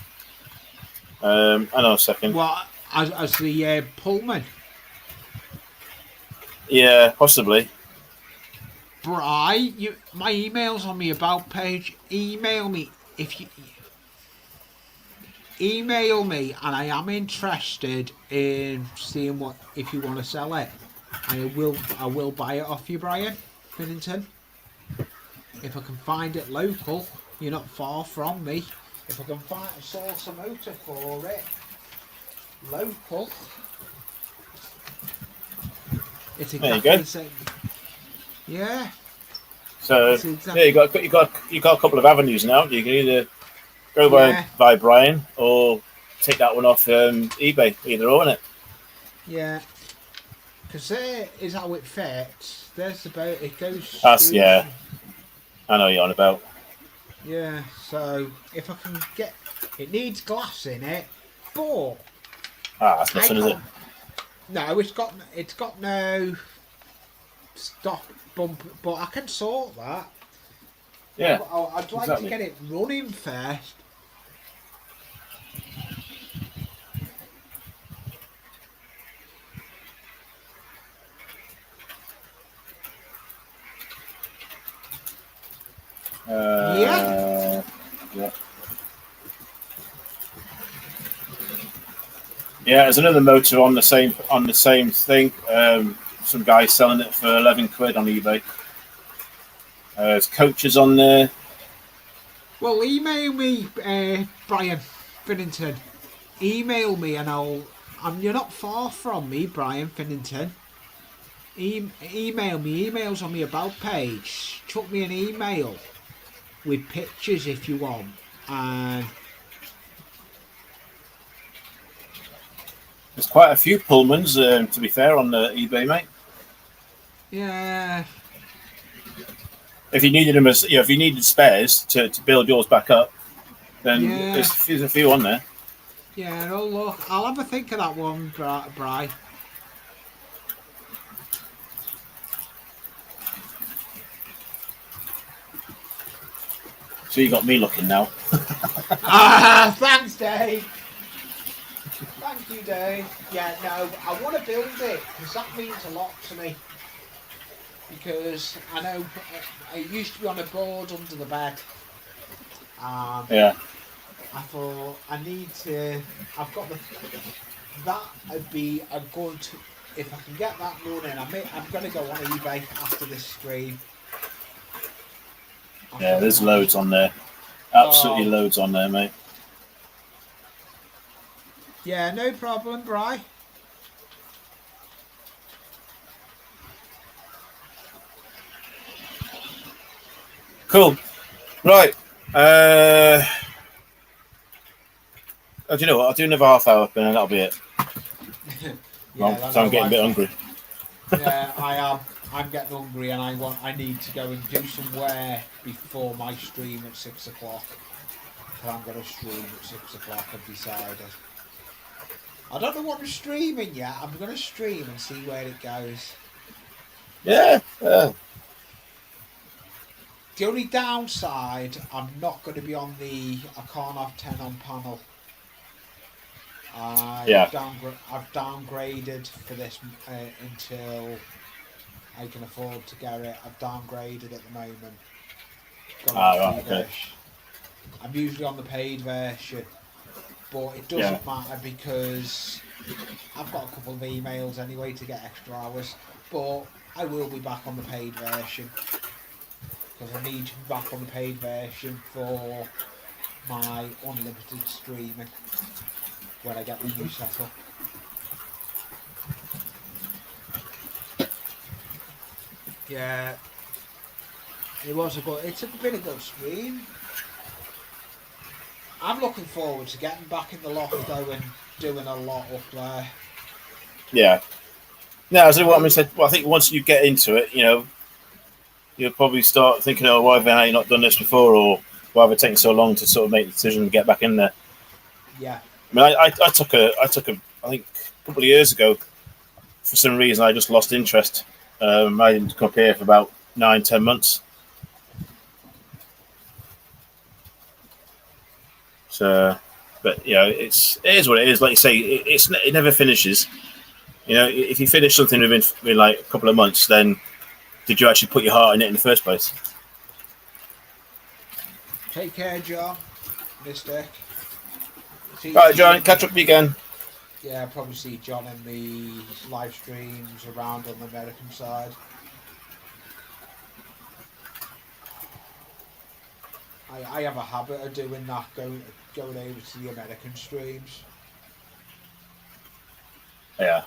Hang on a second. What as the Pullman? Yeah, possibly. Bri, my email's on the about page. Email me if you email me, and I am interested in seeing what if you want to sell it. I will buy it off you, Brian Finnington. If I can find it local, you're not far from me. If I can source a motor for it local, it's exactly the same. Yeah. So yeah, you got a couple of avenues now. You can either go by Brian or take that one off eBay. Either or, isn't it? Yeah. Because there is how it fits. There's about it goes. That's yeah. I know you're on about. Yeah. So if I can get, it needs glass in it, but that's nothing, is it? No, it's got no stop bump, but I can sort that. Yeah. I'd like to get it running first. Yeah. Yeah, there's another motor on the same thing. Some guy selling it for 11 quid on eBay. There's coaches on there. Well, email me, Brian Finnington. Email me, and you're not far from me, Brian Finnington. Email me. Emails on the about page. Chuck me an email with pictures if you want, and there's quite a few Pullmans, to be fair, on the eBay, mate. Yeah. If you needed them as, if you needed spares to build yours back up, then there's a few on there. Yeah, oh look, I'll have a think of that one, Bri. So you got me looking now. Thanks, Dave. Thank you, Dave. Yeah, no, I want to build it because that means a lot to me. Because I know it used to be on a board under the bed. Yeah. I thought I need to. I've got that would be a good. If I can get that running, I'm going to go on eBay after this stream. Yeah, there's loads on there. Absolutely loads on there, mate. Yeah, no problem, Bri. Cool. Right. Do you know what? I'll do another half hour and then that'll be it. So I'm getting a bit hungry. Yeah, I am. I'm getting hungry and I need to go and do some wear before my stream at 6 o'clock. I'm going to stream at 6 o'clock, I've decided. I don't know what I'm streaming yet. I'm going to stream and see where it goes. Yeah. The only downside, I'm not going to be on I can't have 10 on panel. I've downgraded for this until I can afford to get it. I've downgraded at the moment. Okay. I'm usually on the paid version, but it doesn't matter because I've got a couple of emails anyway to get extra hours. But I will be back on the paid version because I need to be back on the paid version for my unlimited streaming when I get the new setup. Yeah, it's been a good stream. I'm looking forward to getting back in the loft though and doing a lot up there. Yeah. No, as what I said, well, I think once you get into it, you'll probably start thinking, oh, why have I not done this before, or why have it taken so long to sort of make the decision to get back in there? Yeah. I mean, I took I think a couple of years ago, for some reason, I just lost interest. I didn't come up here for about 9-10 months. So, but it is what it is. Like you say, it never finishes. If you finish something within like a couple of months, then did you actually put your heart in it in the first place? Take care, John. Mystic. All right, John. Catch up with you again. Yeah, I'll probably see John in the live streams around on the American side. I have a habit of doing that, going over to the American streams. Yeah.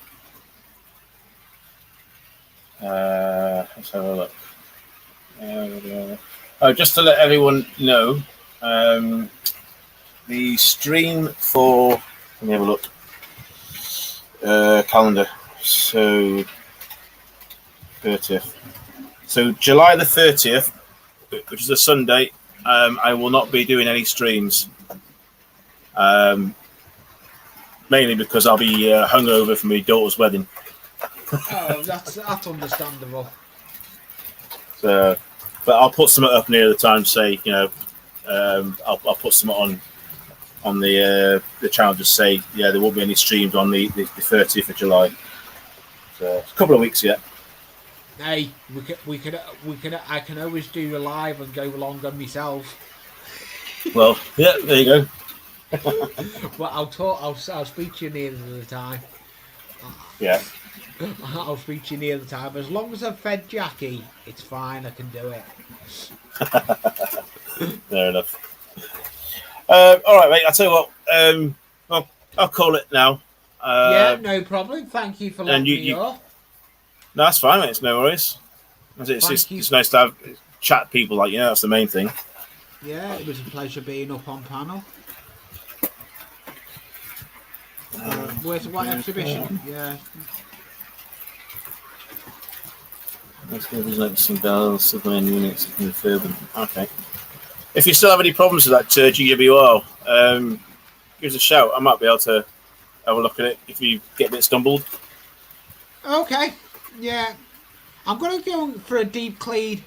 Let's have a look. Just to let everyone know, the stream for, let me have a look, calendar. So 30th. So July the 30th, which is a Sunday, I will not be doing any streams. Mainly because I'll be hungover for my daughter's wedding. Oh, that's understandable. So, but I'll put something up near the time. Say, I'll put something on the channel. Just say, yeah, there won't be any streams on the 30th of July. So it's a couple of weeks yet. Hey, we could. I can always do a live and go along on myself. Well, yeah, there you go. Well, I'll speak to you near the time. Yeah. I'll speak to you near the time. As long as I've fed Jackie, it's fine. I can do it. Fair enough. All right, mate. I'll tell you what. I'll call it now. Yeah, no problem. Thank you for letting me off. No, that's fine, mate. It's no worries. It's nice to have chat people like that's the main thing. Yeah, it was a pleasure being up on panel. Where's what exhibition? Yeah. Let's go visit some bells, submarine units, and them. Okay. If you still have any problems with that GWR, give us a shout. I might be able to have a look at it if you get a bit stumbled. Okay. Yeah. I'm going to go for a deep clean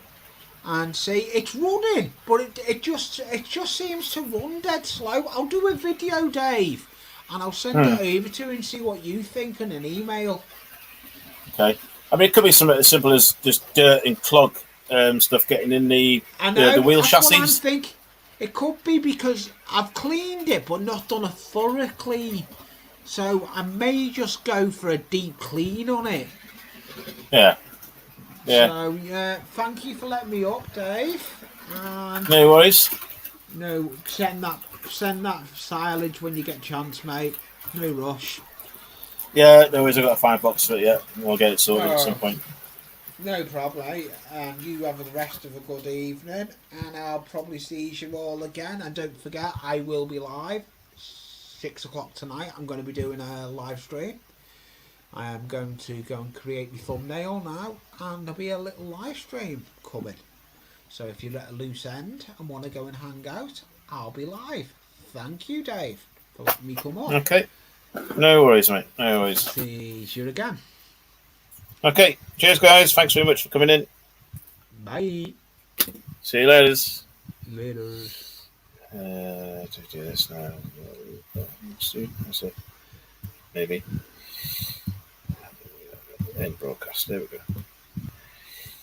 and see. It's running, but it just seems to run dead slow. I'll do a video, Dave, and I'll send it over to you and see what you think in an email. Okay. I mean, it could be something as simple as just dirt and clog stuff getting in the wheel chassis. What I think it could be because I've cleaned it but not done a thorough clean. So I may just go for a deep clean on it. Yeah. Yeah. So yeah, thank you for letting me up, Dave. No worries. No, send that silage when you get a chance, mate. No rush. Yeah, no worries. I've got a fine box for it yet. We'll get it sorted at some point. No problem. You have the rest of a good evening, and I'll probably see you all again. And don't forget, I will be live 6 o'clock tonight. I'm going to be doing a live stream. I am going to go and create the thumbnail now, and there'll be a little live stream coming. So if you're at a loose end and want to go and hang out, I'll be live. Thank you, Dave, for letting me come on. Okay. No worries, mate. No worries. See you again. Okay. Cheers, guys. Thanks very much for coming in. Bye. See you later. Later. To do this now. That's it. Maybe. End broadcast. There we go.